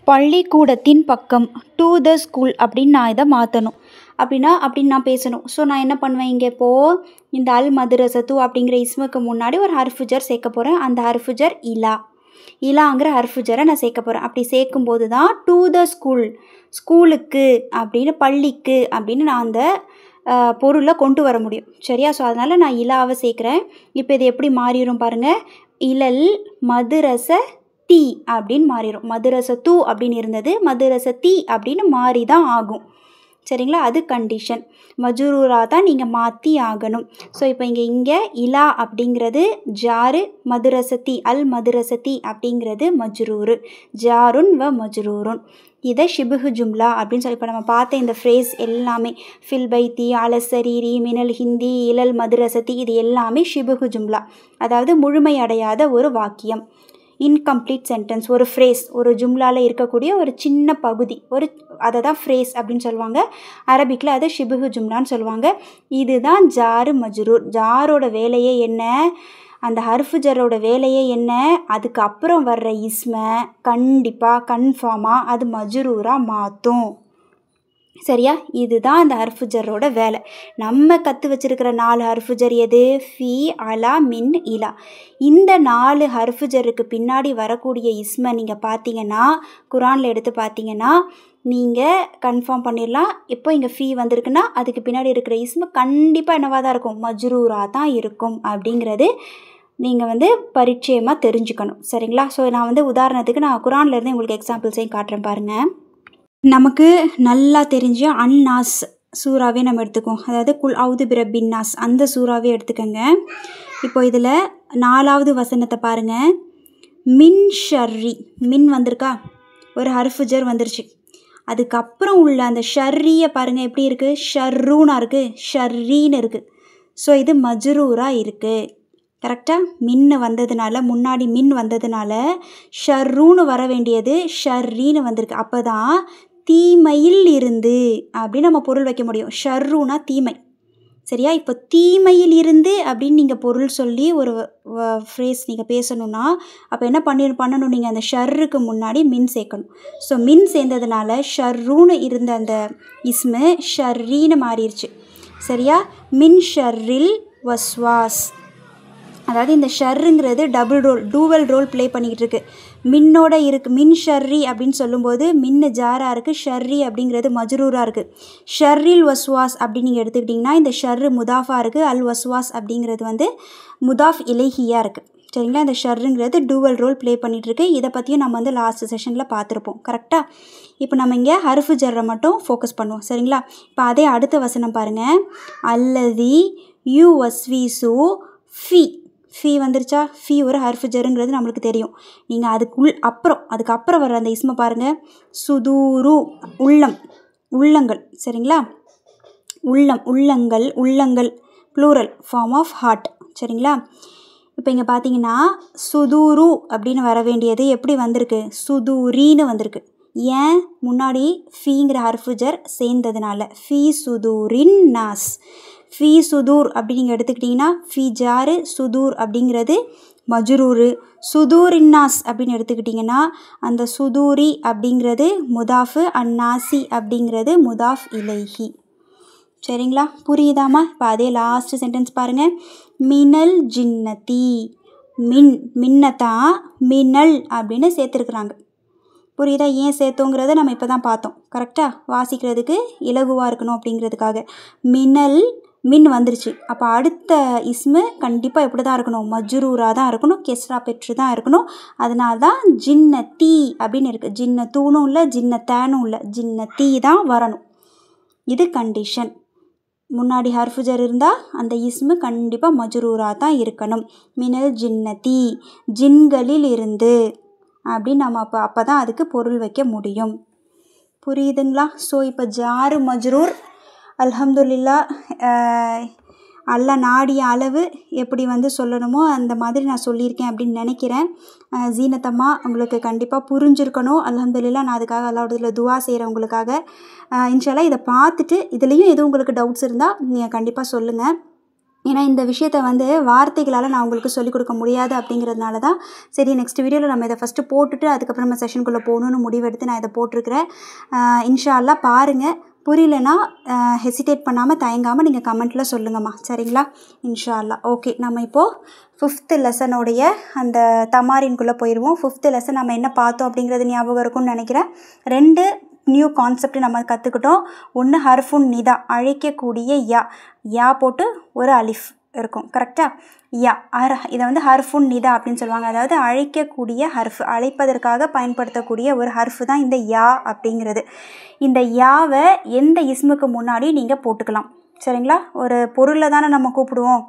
பள்ளிக்கூடத்தின் பக்கம், டு த ஸ்கூல் அப்படின்னு நான் இதை மாற்றணும். அப்படின்னு நான் பேசணும். ஸோ நான் என்ன பண்ணுவேன், இங்கே இப்போது இந்த அல் மதுரசத்து அப்படிங்கிற இஸ்முக்கு முன்னாடி ஒரு ஹர்ஃபுஜர் சேர்க்க போகிறேன். அந்த ஹர்ஃபுஜர் இலாங்கிற ஹர்ஃபுஜரை நான் சேர்க்க போகிறேன். அப்படி சேர்க்கும்போது தான் டு த ஸ்கூல், ஸ்கூலுக்கு அப்படின்னு, பள்ளிக்கு அப்படின்னு நான் அந்த பொருளை கொண்டு வர முடியும். சரியா? ஸோ அதனால் நான் இலாவை சேர்க்குறேன். இப்போ இது எப்படி மாறிடும் பாருங்கள். இலல் மதுரச தி அப்படின்னு மாறிடும். மதுரச தூ அப்படின்னு இருந்தது, மதுரச தி அப்படின்னு மாறி தான் ஆகும். சரிங்களா? அது கண்டிஷன். மஜ்ரூராக தான் நீங்கள் மாற்றி ஆகணும். ஸோ இப்போ இங்கே இலா அப்படிங்கிறது ஜாரு, மதுரசத்தி அல் மதுரசத்தி அப்படிங்கிறது மஜ்ரூரு. ஜாருன் வ மஜ்ரூருன். இதை ஷிபுஹு ஜும்லா அப்படின்னு சொல்லி இப்போ நம்ம பார்த்த இந்த ஃப்ரேஸ் எல்லாமே ஃபில் பைத்தி, அலசரீரி, மினல் ஹிந்தி, இலல் மதுரசத்தி, இது எல்லாமே ஷிபுஹு ஜும்லா. அதாவது முழுமையடையாத ஒரு வாக்கியம், இன்கம்ப்ளீட் சென்டென்ஸ். ஒரு ஃப்ரேஸ், ஒரு ஜும்லாவில் இருக்கக்கூடிய ஒரு சின்ன பகுதி, அதை தான் ஃப்ரேஸ் அப்படின்னு சொல்லுவாங்க. அரபிக்கில் அதை ஷிபுஹு ஜும்லான்னு சொல்லுவாங்க. இதுதான் ஜாரு மஜ்ரூர். ஜாரோட வேலையே என்ன, அந்த ஹர்ஃபுஜரோட வேலையே என்ன, அதுக்கப்புறம் வர்ற இஸ்மை கண்டிப்பாக கன்ஃபார்மாக அது மஜ்ரூராக மாற்றும். சரியா? இதுதான் அந்த ஹர்ஃபுஜரோட வேலை. நம்ம கற்று வச்சிருக்கிற 4 ஹர்ஃபுஜர் எது? ஃபி, அலா, மின், இலா. இந்த 4 ஹர்ஃபுஜருக்கு பின்னாடி வரக்கூடிய இஸ்மை நீங்கள் பார்த்தீங்கன்னா, குரானில் எடுத்து பார்த்தீங்கன்னா நீங்கள் கன்ஃபார்ம் பண்ணிடலாம். இப்போ இங்கே ஃபீ வந்திருக்குன்னா அதுக்கு பின்னாடி இருக்கிற இஸ்மை கண்டிப்பாக என்னவாக தான் இருக்கும், மஜ்ரூராக தான் இருக்கும் அப்படிங்கிறது நீங்கள் பரிச்சயமாக தெரிஞ்சுக்கணும். சரிங்களா? ஸோ நான் உதாரணத்துக்கு நான் குரான்லேருந்து உங்களுக்கு எக்ஸாம்பிள்ஸையும் காட்டுறேன் பாருங்கள். நமக்கு நல்லா தெரிஞ்ச அன்னாஸ் சூறாவே நம்ம எடுத்துக்குவோம். அதாவது குல் அவுது பிரபின் நாஸ், அந்த சூறாவே எடுத்துக்கோங்க. இப்போ இதில் 4வது வசனத்தை பாருங்கள். மின் ஷர்ரி, மின் வந்திருக்கா, ஒரு ஹர்ஃபுஜர் வந்துருச்சு. அதுக்கப்புறம் உள்ள அந்த ஷர்ரியை பாருங்கள் எப்படி இருக்குது, ஷர்ரூனா இருக்குது, ஷர்ரீன்னு இருக்குது. ஸோ இது மஜ்ரூராக இருக்குது. கரெக்டாக? மின்னு வந்ததுனால, முன்னாடி மின் வந்ததுனால ஷர்ரூன்னு வர வேண்டியது ஷர்ரீன்னு வந்திருக்கு. அப்போ தான் தீமையில் இருந்து அப்படின்னு நம்ம பொருள் வைக்க முடியும். ஷர்ரூனா தீமை. சரியா? இப்போ தீமையில் இருந்து அப்படின்னு நீங்கள் பொருள் சொல்லி ஒரு ஃப்ரேஸ் நீங்கள் பேசணுன்னா அப்போ என்ன பண்ணணும், நீங்கள் அந்த ஷர்ருக்கு முன்னாடி மின் சேர்க்கணும். ஸோ மின் சேர்ந்ததுனால ஷர்ரூன்னு இருந்த அந்த இஸ்மு ஷர்ரீன்னு மாறிடுச்சு. சரியா? மின் ஷர்ரில் வஸ்வாஸ். அதாவது இந்த ஷர்ருங்கிறது டூவல் ரோல் ப்ளே பண்ணிக்கிட்டு இருக்குது. மின்னோட இருக்குது. மின் ஷர்ரி அப்படின்னு சொல்லும்போது மின்னு ஜாராக இருக்குது, ஷர்ரி அப்படிங்கிறது மஜ்ரூராக இருக்குது. ஷர்ரில் வஸ்வாஸ் அப்படின்னு நீங்கள் எடுத்துக்கிட்டிங்கன்னா இந்த ஷர்ரு முதாஃபாக இருக்குது, அல் வஸ்வாஸ் அப்படிங்கிறது முதாஃப் இலைஹியாக இருக்குது. சரிங்களா? இந்த ஷர்ருங்கிறது டூவல் ரோல் ப்ளே பண்ணிகிட்ருக்கு. இதை பற்றியும் நம்ம லாஸ்ட் செஷனில் பார்த்துருப்போம். கரெக்டாக? இப்போ நம்ம இங்கே ஹர்ஃபு ஜர்ரை மட்டும் ஃபோக்கஸ் பண்ணுவோம். சரிங்களா? இப்போ அதே அடுத்த வசனம் பாருங்கள். அல்லதி யூ வஸ்வீசு ஃபி. ஃபீ வந்துருச்சா? ஃபீ ஒரு ஹர்ஃபுஜருங்கிறது நம்மளுக்கு தெரியும். நீங்கள் அதுக்கப்புறம் வர அந்த இஸ்மை பாருங்கள். சுதூரு, உள்ளம், உள்ளங்கள். சரிங்களா? உள்ளங்கள் ப்ளூரல் ஃபார்ம் ஆஃப் ஹார்ட். சரிங்களா? இப்போ இங்கே பார்த்தீங்கன்னா சுதூரு அப்படின்னு வர வேண்டியது எப்படி வந்திருக்கு, சுதூரின்னு வந்திருக்கு. ஏன்? முன்னாடி ஃபீங்கிற ஹர்ஃபுஜர் சேர்ந்ததுனால. ஃபீ சுதூரின் நாஸ். ஃபீ சுதூர் அப்படி நீங்கள் எடுத்துக்கிட்டிங்கன்னா ஃபீ ஜாரு, சுதூர் அப்படிங்கிறது மஜ்ரூரு. சுதூரின்னாஸ் அப்படின்னு எடுத்துக்கிட்டிங்கன்னா அந்த சுதூரி அப்படிங்கிறது முதாஃபு, அந்நாசி அப்படிங்கிறது முதாஃப் இலைஹி. சரிங்களா? புரியுதாம்மா? இப்போ அதே லாஸ்ட் சென்டென்ஸ் பாருங்கள். மினல் ஜின்னதி. மின்னத்தான் மினல் அப்படின்னு சேர்த்துருக்குறாங்க. புரியுதா? ஏன் சேர்த்தோங்கிறத நம்ம இப்போ தான் பார்த்தோம். கரெக்டாக வாசிக்கிறதுக்கு இலகுவாக இருக்கணும் அப்படிங்கிறதுக்காக. மின் வந்துருச்சு. அப்போ அடுத்த இஸ்மு கண்டிப்பாக எப்படி தான் இருக்கணும்? மஜ்ரூராக தான் இருக்கணும், கெஸ்ரா பெற்று தான் இருக்கணும். அதனால தான் ஜின்னதி அப்படின்னு இருக்குது. ஜின்னத்தூனும் இல்லை, ஜின்னத்தேனும் இல்லை, ஜின்னதி தான் வரணும். இது கண்டிஷன். முன்னாடி ஹர்ஃபுஜர் இருந்தால் அந்த இஸ்மு கண்டிப்பாக மஜ்ரூராக தான் இருக்கணும். மினல் ஜின்னதி, ஜின்களில் இருந்து அப்படின்னு நம்ம அப்போ தான் அதுக்கு பொருள் வைக்க முடியும். புரியுதுங்களா? ஸோ இப்போ ஜாரு மஜ்ரூர் அல்ஹம்துலில்லா அல்ல நாடிய அளவு எப்படி சொல்லணுமோ அந்த மாதிரி நான் சொல்லியிருக்கேன் அப்படின்னு நினைக்கிறேன். ஜீனத்தம்மா உங்களுக்கு கண்டிப்பாக புரிஞ்சிருக்கணும். அல்ஹம்துலில்லா நான் அதுக்காக அல்லாஹ்விடத்தில் துவா செய்கிறேன் உங்களுக்காக. இன்ஷால்லா இதை பார்த்துட்டு இதுலேயும் எதுவும் உங்களுக்கு டவுட்ஸ் இருந்தால் நீங்கள் கண்டிப்பாக சொல்லுங்கள். ஏன்னா இந்த விஷயத்தை வார்த்தைகளால் நான் உங்களுக்கு சொல்லிக் கொடுக்க முடியாது அப்படிங்கிறதுனால தான் சரி நெக்ஸ்ட் வீடியோவில் நம்ம இதை ஃபஸ்ட்டு போட்டுட்டு அதுக்கப்புறம் நம்ம செஷனுக்குள்ளே போகணுன்னு முடிவெடுத்து நான் இதை போட்டிருக்கிறேன். இன்ஷா அல்லாஹ் பாருங்கள். புரியலனா ஹெசிடேட் பண்ணாமல் தயங்காமல் நீங்கள் கமெண்ட்டில் சொல்லுங்கம்மா. சரிங்களா? இன்ஷா அல்லாஹ். ஓகே, நம்ம இப்போது 5th லெசனுடைய அந்த தமாரின்குள்ளே போயிடுவோம். 5th லெசன் நம்ம என்ன பார்த்தோம் அப்படிங்கிறது ஞாபகம் இருக்கும்னு நினைக்கிறேன். 2 நியூ கான்செப்ட் நம்ம கற்றுக்கிட்டோம். ஒன்று ஹர்ஃபுன் நிதா, அழைக்கக்கூடிய யா போட்டு ஒரு அலிஃப் இருக்கும். கரெக்டாக? யா இதை ஹர்ஃபுன் நிதா அப்படின்னு சொல்லுவாங்க. அதாவது அழைக்கக்கூடிய ஹர்ஃப், அழைப்பதற்காக பயன்படுத்தக்கூடிய ஒரு ஹர்ஃபு தான் இந்த யா அப்படிங்கிறது. இந்த யாவை எந்த இஸ்முக்கு முன்னாடி நீங்கள் போட்டுக்கலாம். சரிங்களா? ஒரு பொருளை தானே நம்ம கூப்பிடுவோம்,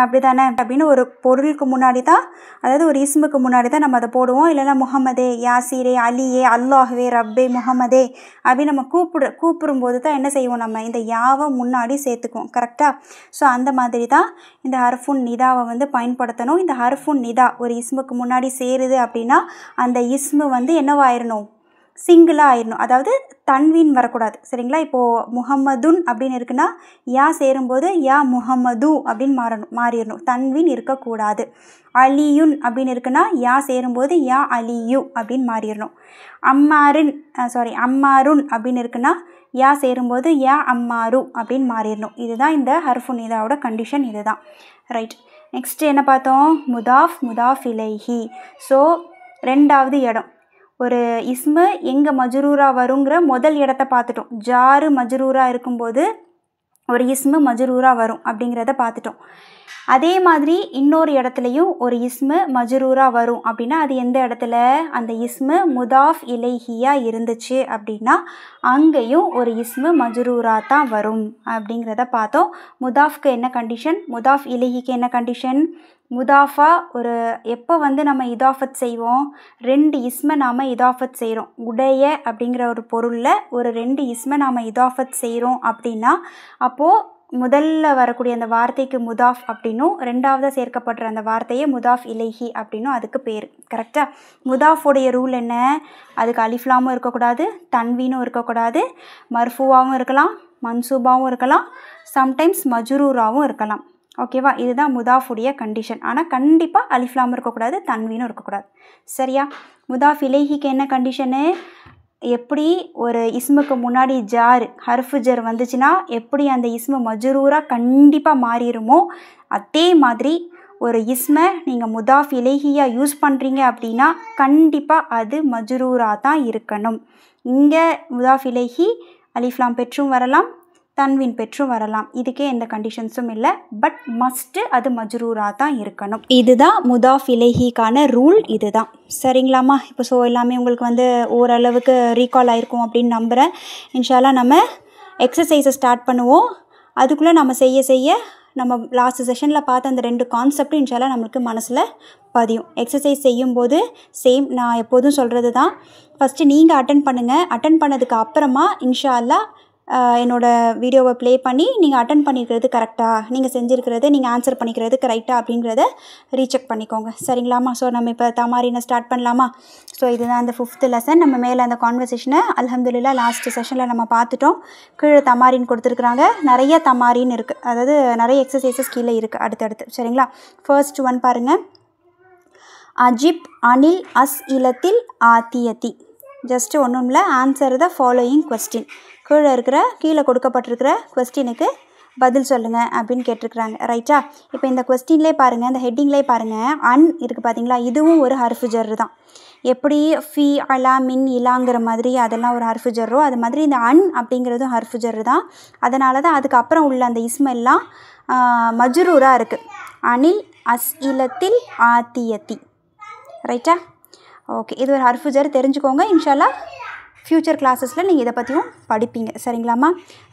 அப்படி தானே? அப்படின்னு ஒரு பொருளுக்கு முன்னாடி தான், அதாவது ஒரு இஸ்முக்கு முன்னாடி தான் நம்ம அதை போடுவோம். இல்லைனா முஹம்மதே, யாசீரே, அலியே, அல்லாஹ்வே, ரப்பே, முஹம்மதே அப்படின்னு நம்ம கூப்பிடும்போது தான் என்ன செய்வோம்? நம்ம இந்த யாவை முன்னாடி சேர்த்துக்குவோம். கரெக்டாக? ஸோ அந்த மாதிரி தான் இந்த ஹர்ஃபுன் நிதாவை பயன்படுத்தணும். இந்த ஹர்ஃபுன் நிதா ஒரு இஸ்முக்கு முன்னாடி சேருது அப்படின்னா அந்த இஸ்மு என்னவாயிடணும்? சிங்கிளாக ஆயிடணும். அதாவது தன்வீன் வரக்கூடாது. சரிங்களா? இப்போது முஹம்மதுன் அப்படின்னு இருக்குன்னா யா சேரும்போது யா முஹம்மது அப்படின்னு மாறிடணும். தன்வீன் இருக்கக்கூடாது. அலியுன் அப்படின்னு இருக்குன்னா யா சேரும்போது யா அலியு அப்படின்னு மாறிடணும். அம்மாருன் அப்படின்னு இருக்குன்னா யா சேரும்போது யா அம்மாரு அப்படின்னு மாறிடணும். இதுதான் இந்த ஹர்ஃபுன் நிதாவோட கண்டிஷன். இதுதான் ரைட். நெக்ஸ்ட்டு என்ன பார்த்தோம்? முதாஃப் இலைஹி. ஸோ 2வது இடம், ஒரு இஸ்மு எங்கே மஜ்ரூரா வருங்கிற முதல் இடத்த பார்த்துட்டோம். ஜாரு மஜ்ரூரா இருக்கும்போது ஒரு இஸ்மு மஜ்ரூரா வரும் அப்படிங்கிறத பார்த்துட்டோம். அதே மாதிரி இன்னொரு இடத்துலையும் ஒரு இஸ்மு மஜ்ரூரா வரும் அப்படின்னா அது எந்த இடத்துல? அந்த இஸ்மு முதாஃப் இலைஹியாக இருந்துச்சு அப்படின்னா அங்கேயும் ஒரு இஸ்மு மஜ்ரூரா தான் வரும் அப்படிங்கிறத பார்த்தோம். முதாஃப்க்கு என்ன கண்டிஷன்? முதாஃப் இலைஹிக்கு என்ன கண்டிஷன்? முதாஃபா ஒரு எப்போ நம்ம இதாஃபத் செய்வோம்? 2 இஸ்மை நாம் இதாஃபத் செய்கிறோம். உடைய அப்படிங்கிற ஒரு பொருளில் ஒரு 2 இஸ்மை நாம் இதாஃபத் செய்கிறோம் அப்படின்னா அப்போது முதல்ல வரக்கூடிய அந்த வார்த்தைக்கு முதாஃப் அப்படின்னும், 2வது சேர்க்கப்படுற அந்த வார்த்தையை முதாஃப் இலைஹி அப்படின்னும் அதுக்கு பேர். கரெக்டாக? முதாஃபோடைய ரூல் என்ன? அதுக்கு அலிஃப்லாமும் இருக்கக்கூடாது, தன்வீனும் இருக்கக்கூடாது, மர்ஃபூவாகவும் இருக்கலாம், மன்சூபாவும் இருக்கலாம், சம்டைம்ஸ் மஜ்ரூராவும் இருக்கலாம். ஓகேவா? இதுதான் முதாஃபுடைய கண்டிஷன். ஆனால் கண்டிப்பாக அலிஃப்லாமும் இருக்கக்கூடாது, தன்வீனும் இருக்கக்கூடாது. சரியா? முதாஃப் இலைஹிக்கு என்ன கண்டிஷனு? எப்படி ஒரு இஸ்முக்கு முன்னாடி ஹர்ஃபு ஜர் வந்துச்சுன்னா எப்படி அந்த இஸ்மு மஜ்ரூரா கண்டிப்பாக மாறிடுமோ அதே மாதிரி ஒரு இஸ்மை நீங்கள் முதாஃப் இலைஹியாக யூஸ் பண்ணுறீங்க அப்படின்னா கண்டிப்பாக அது மஜ்ரூரா தான் இருக்கணும். இங்கே முதாஃப் இலைஹி அலிஃப்லாம் பெற்றும் வரலாம், தன்வீன் பெற்றும் வரலாம். இதுக்கே எந்த கண்டிஷன்ஸும் இல்லை. பட் மஸ்ட்டு அது மஜ்ரூரா தான் இருக்கணும். இதுதான் முதாஃப் இலைஹிக்கான ரூல். இதுதான். சரிங்களாம்மா? இப்போ ஸோ எல்லாமே உங்களுக்கு ஓரளவுக்கு ரீகால் ஆகிருக்கும் அப்படின்னு நம்புகிறேன். இன்ஷால்லா நம்ம எக்ஸசைஸை ஸ்டார்ட் பண்ணுவோம். அதுக்குள்ளே நம்ம செய்ய நம்ம லாஸ்ட் செஷனில் பார்த்த அந்த 2 கான்செப்டும் இன்ஷால்லா நம்மளுக்கு மனசில் பதியும். எக்ஸசைஸ் செய்யும்போது சேம் நான் எப்போதும் சொல்கிறது தான். ஃபஸ்ட்டு நீங்கள் அட்டன் பண்ணுங்கள். அட்டன் பண்ணதுக்கு அப்புறமா இன்ஷால்லா என்னோடய வீடியோவை ப்ளே பண்ணி நீங்கள் அட்டன் பண்ணியிருக்கிறது கரெக்டாக, நீங்கள் செஞ்சுருக்கிறது நீங்கள் ஆன்சர் பண்ணிக்கிறது கரெக்டாக அப்படிங்கிறத ரீசெக் பண்ணிக்கோங்க. சரிங்களாம்மா? ஸோ நம்ம இப்போ தமாரினை ஸ்டார்ட் பண்ணலாமா? ஸோ இதுதான் அந்த 5th லெசன். நம்ம மேலே அந்த கான்வர்சேஷனை அல்ஹம்துலில்லா லாஸ்ட் செஷனில் நம்ம பார்த்துட்டோம். கீழே தமாரின் கொடுத்துருக்குறாங்க. நிறைய தமாரின் இருக்குது, அதாவது நிறைய எக்ஸசைசஸ் கீழே இருக்குது அடுத்தடுத்து. சரிங்களா? ஃபர்ஸ்ட் ஒன் பாருங்கள். அஜிப் அனில் அஸ் இலத்தில் ஆத்தியதி. ஜஸ்ட்டு ஒன்றும் இல்லை, ஆன்சர் த ஃபாலோயிங் கொஸ்டின். கீழே கொடுக்கப்பட்டிருக்கிற கொஸ்டினுக்கு பதில் சொல்லுங்கள் அப்படின்னு கேட்டிருக்கிறாங்க. ரைட்டா? இப்போ இந்த கொஸ்டின்லேயே பாருங்கள், இந்த ஹெட்டிங்லேயே பாருங்கள், அன் இருக்குது பார்த்தீங்களா, இதுவும் ஒரு ஹர்ஃபு ஜர்ரு தான். எப்படி ஃபி அலா மின் இலாங்கிற மாதிரி அதெல்லாம் ஒரு ஹர்ஃபு ஜர்ரோ, அது மாதிரி இந்த அன் அப்படிங்கிறதும் ஹர்ஃபு ஜர்ரு தான். அதனால தான் அதுக்கப்புறம் உள்ள அந்த இஸ்மெல்லாம் மஜ்ரூராக இருக்குது. அனில் அஸ் இலத்தில் ஆத்தியத்தி. ரைட்டா? ஓகே, இது ஒரு ஹர்ஃபு ஜர் தெரிஞ்சுக்கோங்க. இன்ஷால்லா ஃப்யூச்சர் கிளாஸஸில் நீங்கள் இதை பற்றியும் படிப்பீங்க. சரிங்களாம்மா?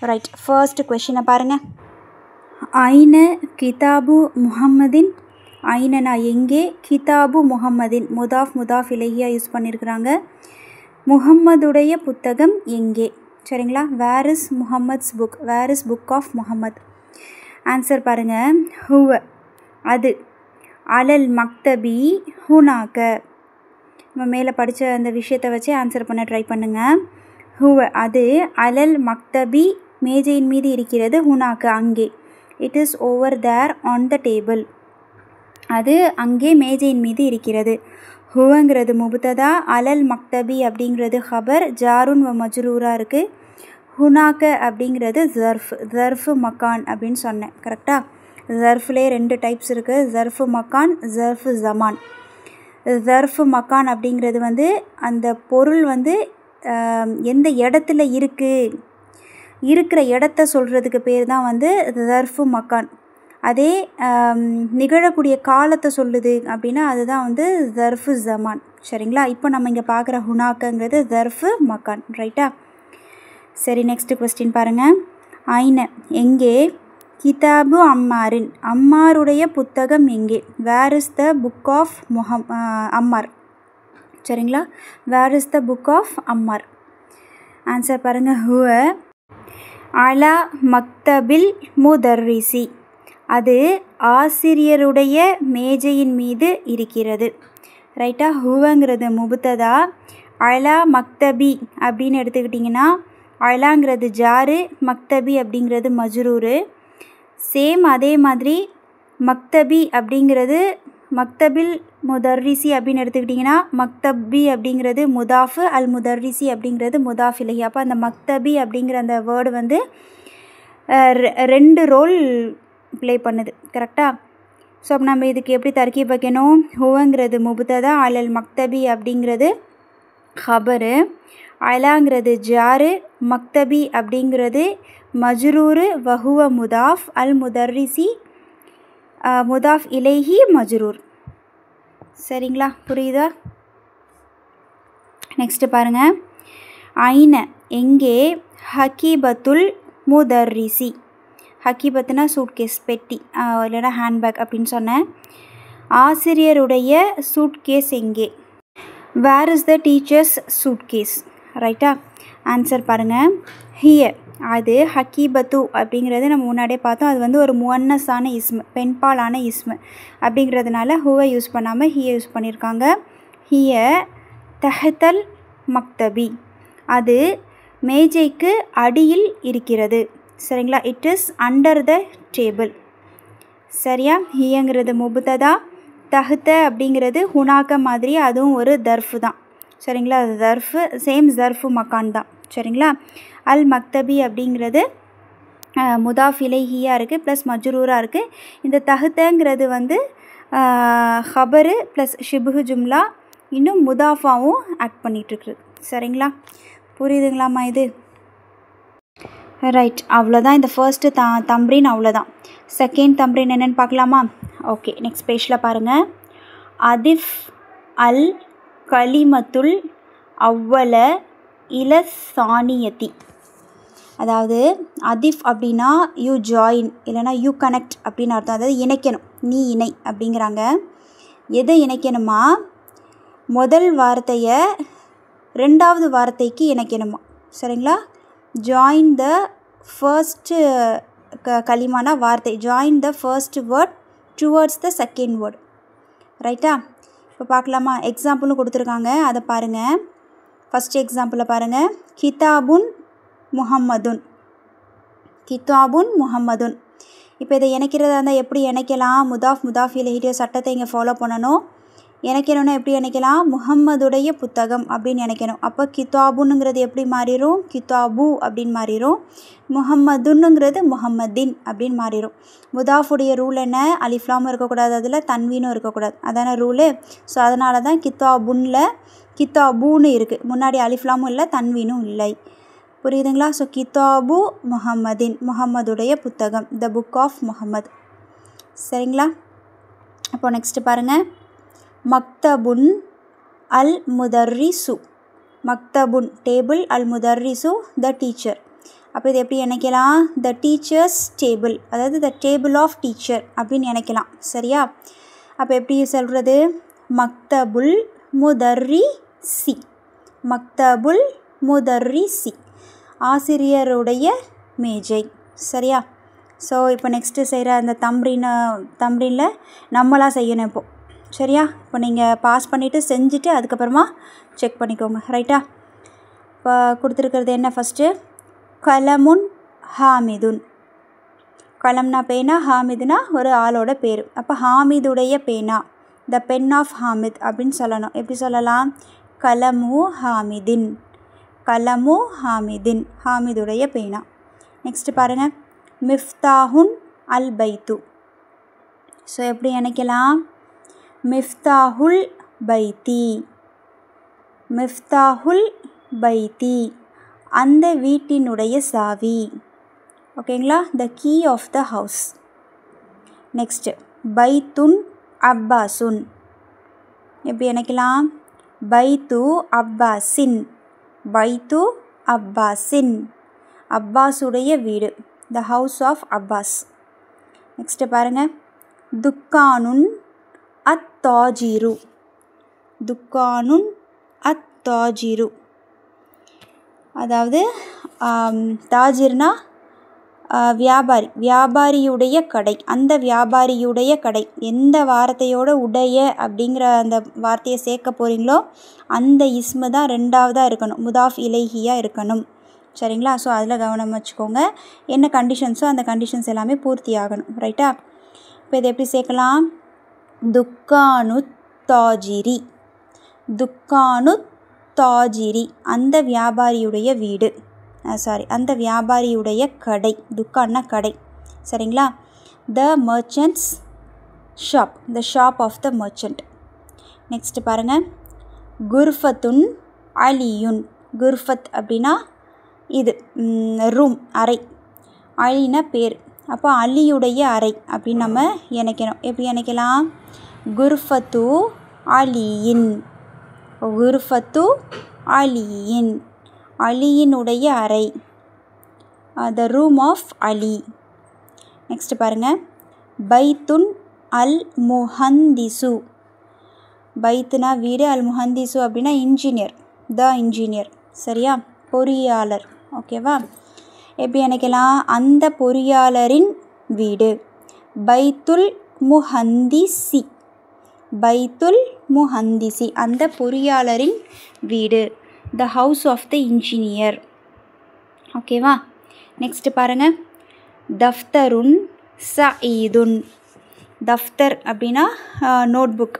ரைட், ஃபர்ஸ்ட் கொஷினை பாருங்கள். ஐன கிதாபு முஹம்மதின். ஐனனா எங்கே, கிதாபு முஹம்மதின் முதாஃப் இலைஹியா யூஸ் பண்ணியிருக்கிறாங்க. முஹம்மதுடைய புத்தகம் எங்கே? சரிங்களா? Where is Muhammad's book, where is book of Muhammad. Answer பாருங்கள். ஹுவ அது, அலல் மக்தபி ஹுனாக்க. நம்ம மேலே படித்த அந்த விஷயத்தை வச்சு ஆன்சர் பண்ண ட்ரை பண்ணுங்கள். ஹுவ அது, அலல் மக்தபி மேஜையின் மீது இருக்கிறது, ஹுனாக்க அங்கே. It is over there on the table. அது அங்கே மேஜையின் மீது இருக்கிறது. ஹுவங்கிறது முபுத்ததா, அலல் மக்தபி அப்படிங்கிறது ஹபர், ஜாருன் வ மஜ்ரூராக இருக்குது. ஹுனாக்க அப்படிங்கிறது ஜர்ஃபு மக்கான் அப்படின்னு சொன்னேன். கரெக்டாக? ஜர்ஃப்லே 2 டைப்ஸ் இருக்குது, ஜர்ஃபு மக்கான், ஜர்ஃபு ஜமான். ஜர்ஃபு மக்கான் அப்படிங்கிறது வந்து அந்த பொருள் வந்து எந்த இடத்துல இருக்கிற இடத்த சொல்கிறதுக்கு பேர் தான் வந்து ஜர்ஃபு மக்கான். அதே நிகழக்கூடிய காலத்தை சொல்லுது அப்படின்னா அதுதான் வந்து ஜர்ஃபு ஜமான். சரிங்களா? இப்போ நம்ம இங்கே பார்க்குற ஹுனாக்கங்கிறது ஜர்ஃபு மக்கான். ரைட்டா? சரி, நெக்ஸ்ட் கொஸ்டின் பாருங்கள். ஐன எங்கே, கிதாபு அம்மாரின் அம்மாருடைய புத்தகம் எங்கே? Where is the book of Ammar. சரிங்களா? Where is the book of Ammar. Answer பாருங்கள். ஹுவ அலா மக்தபில் முதர்ரிசி. அது ஆசிரியருடைய மேஜையின் மீது இருக்கிறது. ரைட்டா? ஹுவங்கிறது முபுத்ததா, அலா மக்தபி அப்படின்னு எடுத்துக்கிட்டிங்கன்னா அலாங்கிறது ஜாரு, மக்தபி அப்படிங்கிறது மஜ்ரூரு. சேம் அதே மாதிரி மக்தபி அப்படிங்கிறது மக்தபில் முதர்ரிசி அப்படின்னு எடுத்துக்கிட்டிங்கன்னா மக்தபி அப்படிங்கிறது முதாஃபு, அல் முதர்ரிசி அப்படிங்கிறது முதாஃப் இலைஹி. அப்போ அந்த மக்தபி அப்படிங்கிற அந்த வேர்டு வந்து 2 ரோல் ப்ளே பண்ணுது. கரெக்டாக? ஸோ அப்போ நம்ம இதுக்கு எப்படி தர்கீப் வைக்கணும்? ஹுவங்கிறது முபுத்ததா, அலல் மக்தபி அப்படிங்கிறது ஹபரு, அலாங்கிறது ஜாரு, மக்தபி அப்படிங்கிறது மஜ்ரூரு, வஹுவ முதாஃப், அல் முதர்ரிசி முதாஃப் இலைஹி மஜ்ரூர். சரிங்களா? புரியுதா? நெக்ஸ்ட்டு பாருங்கள். ஐன எங்கே, ஹக்கீபத்துல் முதர்ரிசி. ஹக்கீபத்துனா சூட்கேஸ், பெட்டி, இல்லைனா ஹேண்ட்பேக் அப்படின்னு சொன்னேன். ஆசிரியருடைய சூட்கேஸ் எங்கே? Where is the teacher's suitcase. ரைட்டா? ஆன்சர் பாருங்கள். ஹியர் அது, ஹக்கீபத்து அப்படிங்கிறது நம்ம முன்னாடியே பார்த்தோம், அது வந்து ஒரு முவன்னஸான இஸ்மு, பெண்பாலான இஸ்மு அப்படிங்கிறதுனால ஹுவை யூஸ் பண்ணாமல் ஹிய யூஸ் பண்ணியிருக்காங்க. ஹிய தஹத்தல் மக்தபி. அது மேஜைக்கு அடியில் இருக்கிறது. சரிங்களா? It is under the table. சரியா? ஹியங்கிறது முபுத்ததா, தஹ்த அப்படிங்கிறது ஹுனாக்க மாதிரி அதுவும் ஒரு தர்ஃபு தான். சரிங்களா? அது தர்ஃபு, சேம் ஜர்ஃபு மக்கான் தான். சரிங்களா? அல் மக்தபி அப்படிங்கிறது முதாஃப் இலைஹியாக இருக்குது ப்ளஸ் மஜ்ரூராக இருக்குது. இந்த தஹ்தங்கிறது வந்து ஹபரு ப்ளஸ் ஷிபுஹு ஜும்லா, இன்னும் முதாஃபாவும் ஆக்ட் பண்ணிகிட்ருக்குது. சரிங்களா? புரியுதுங்களாம்மா இது? ரைட், அவ்வளோதான் இந்த ஃபர்ஸ்ட்டு தம்ரீன். அவ்வளோதான். செகண்ட் தம்ரீன் என்னென்னு பார்க்கலாமா? ஓகே, நெக்ஸ்ட் பேஜில் பாருங்கள். அதிஃப் அல் கலிமத்துல் அவ்வல இல சானியத்தி. அதாவது அதிஃப் அப்படின்னா யூ ஜாயின் இல்லைனா யூ கனெக்ட் அப்படின்னு அர்த்தம். அதாவது இணைக்கணும், நீ இணை அப்படிங்கிறாங்க. எதை இணைக்கணுமா? முதல் வார்த்தையை 2வது வார்த்தைக்கு இணைக்கணுமா? சரிங்களா? ஜாயின் த ஃபர்ஸ்ட்டு கலிமானா வார்த்தை, join the first word towards the second word. ரைட்டா? இப்போ பார்க்கலாமா? எக்ஸாம்பிளும் கொடுத்துருக்காங்க, அதை பாருங்கள். ஃபஸ்ட் எக்ஸாம்பிளை பாருங்கள். கிதாபுன் முஹம்மதுன். கிதாபுன் முஹம்மதுன். இப்போ இதை இணைக்கிறதா இருந்தால் எப்படி இணைக்கலாம்? முதாஃப் இலைஹிய சட்டத்தை இங்கே ஃபாலோ பண்ணணும். இணைக்கணும்னா எப்படி இணைக்கலாம்? முஹம்மதுடைய புத்தகம் அப்படின்னு இணைக்கணும். அப்போ கிதாபுன்னுங்கிறது எப்படி மாறிடும்? கிதாபு அப்படின்னு மாறிடும். முஹம்மதுன்னுங்கிறது முஹம்மதின் அப்படின்னு மாறிடும். முதாஃபுடைய ரூல் என்ன? அலிஃப்லாமும் இருக்கக்கூடாது, அதில் தன்வீனும் இருக்கக்கூடாது, அதான ரூலு. ஸோ அதனால தான் கிதாபுன்னில் கிதாபுன்னு இருக்குது. முன்னாடி அலிஃப்லாமும் இல்லை, தன்வீனும் இல்லை. புரியுதுங்களா? ஸோ கிதாபு முஹம்மதின், முஹம்மதுடைய புத்தகம், த புக் ஆஃப் முஹம்மத். சரிங்களா? அப்போ நெக்ஸ்ட்டு பாருங்கள். மக்தபுன் அல் முதர்ரிசு. மக்தபுன் டேபிள், அல் முதர்ரிசு த டீச்சர். அப்போ இது எப்படி இணைக்கலாம்? த டீச்சர்ஸ் டேபிள், அதாவது த டேபிள் ஆஃப் டீச்சர் அப்படின்னு இணைக்கலாம். சரியா? அப்போ எப்படி சொல்கிறது? மக்தபுல் முதர்ரிசி, மக்தபுல் முதர்ரிசி, ஆசிரியருடைய மேஜை. சரியா? ஸோ இப்போ நெக்ஸ்ட்டு செய்கிற அந்த தம்ரீனில் நம்மளாக செய்யணும் இப்போது. சரியா? இப்போ நீங்கள் பாஸ் பண்ணிவிட்டு செஞ்சுட்டு அதுக்கப்புறமா செக் பண்ணிக்கோங்க. ரைட்டா? இப்போ கொடுத்துருக்கிறது என்ன? ஃபஸ்ட்டு கலமுன் ஹாமிதுன். கலம்னா பேனா, ஹாமிதுனா ஒரு ஆளோட பேர். அப்போ ஹாமிதுடைய பேனா, த பென் ஆஃப் ஹாமித் அப்படின்னு சொல்லணும். எப்படி சொல்லலாம்? கலமு ஹாமிதின், கலமு ஹாமிதின், ஹாமிதுடைய பேனா. நெக்ஸ்ட்டு பாருங்கள். மிஃப்தாஹுன் அல் பைத்து. ஸோ எப்படி இணைக்கலாம்? மிஃப்தாஹுல் பைத்தி, மிஃப்தாஹுல் பைத்தி, அந்த வீட்டினுடைய சாவி. ஓகேங்களா? The key of the house. Next பைத்துன் அப்பாசுன். எப்படி இணைக்கலாம்? பைத்து அப்பாசின், பைத்து அப்பாசின், அப்பாஸுடைய வீடு, the house of Abbas. Next பாருங்கள். துக்கானுன் அத்தாஜிரு. துக்கானுன் அத்தாஜிரு, அதாவது தாஜிர்னா வியாபாரி, வியாபாரியுடைய கடை, அந்த வியாபாரியுடைய கடை. எந்த வார்த்தையோட உடைய அப்படிங்கிற அந்த வார்த்தையை சேர்க்க போகிறீங்களோ அந்த இஸ்மு தான் ரெண்டாவதாக இருக்கணும், முதாஃப் இலைஹியாக இருக்கணும். சரிங்களா? ஸோ அதில் கவனம் வச்சுக்கோங்க. என்ன கண்டிஷன்ஸோ அந்த கண்டிஷன்ஸ் எல்லாமே பூர்த்தி ஆகணும். ரைட்டா? இப்போ இதை எப்படி சேர்க்கலாம்? துக்கானு தாஜிரி, துக்கானு தாஜிரி, அந்த வியாபாரியுடைய வீடு, அந்த வியாபாரியுடைய கடை. துக்கான்னா கடை. சரிங்களா? The merchant's shop, the shop of the merchant. Next பாருங்கள். குர்ஃபத்துன் அலியுன். குர்ஃபத் அப்படின்னா இது ரூம், அறை. அலினா பேர். அப்போ அலியுடைய அறை அப்படின்னு நம்ம இணைக்கணும். எப்படி இணைக்கலாம்? குர்ஃபத்து அலியின், குர்ஃபத்து அலியின், அலியினுடைய அறை, the room of Ali. Next பாருங்கள். பைத்துன் அல் முஹந்திசு. பைத்துனா வீடு, அல் முஹந்திசு அப்படின்னா இன்ஜினியர், த இன்ஜினியர். சரியா? பொறியாளர். ஓகேவா? எப்படி நினைக்கலாம்? அந்த பொறியாளரின் வீடு, பைத்துல் முஹந்திசி, பைத்துல் முஹந்திசி, அந்த பொறியாளரின் வீடு, the house of the engineer. ஓகேவா? நெக்ஸ்ட் பாருங்கள். தஃப்தருன் சயீதுன். தஃப்தர் அப்படின்னா நோட்புக்,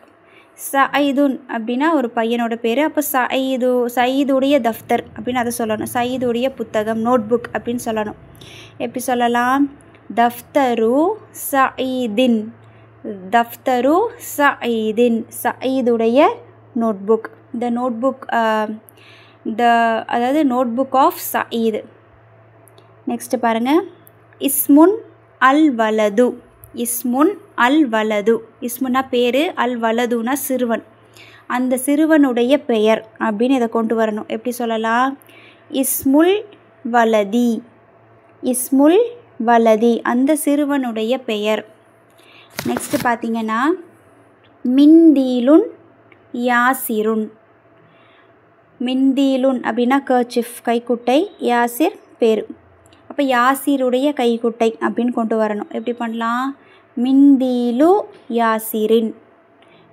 சயீதுன் அப்படின்னா ஒரு பையனோட பேர். அப்போ சயீதுடைய தஃப்தர் அப்படின்னு அதை சொல்லணும். சயீதுடைய புத்தகம், நோட்புக் அப்படின்னு சொல்லணும். எப்படி சொல்லலாம்? தஃப்தரு சயீதின், தஃப்தரு சயீதின், சயீதுடைய நோட்புக், த நோட்புக், அதாவது நோட்புக் ஆஃப் சயீத். நெக்ஸ்ட் பாருங்கள். இஸ்முன் அல் வலது. இஸ்முன் அல் வலது. இஸ்முன்னா பேர், அல் வலதுனா சிறுவன், அந்த சிறுவனுடைய பெயர் அப்படின்னு இதை கொண்டு வரணும். எப்படி சொல்லலாம்? இஸ்முல் வலதி, இஸ்முல் வலதி, அந்த சிறுவனுடைய பெயர். நெக்ஸ்ட் பார்த்தீங்கன்னா மின்தீலுன் யாசிருன். மின்தீலுன் அப்படின்னா கர்ச்சிஃப், கைக்குட்டை, யாசிர் பேர். அப்போ யாசிருடைய கைக்குட்டை அப்படின்னு கொண்டு வரணும். எப்படி பண்ணலாம்? மின்தீலு யாசிரின்,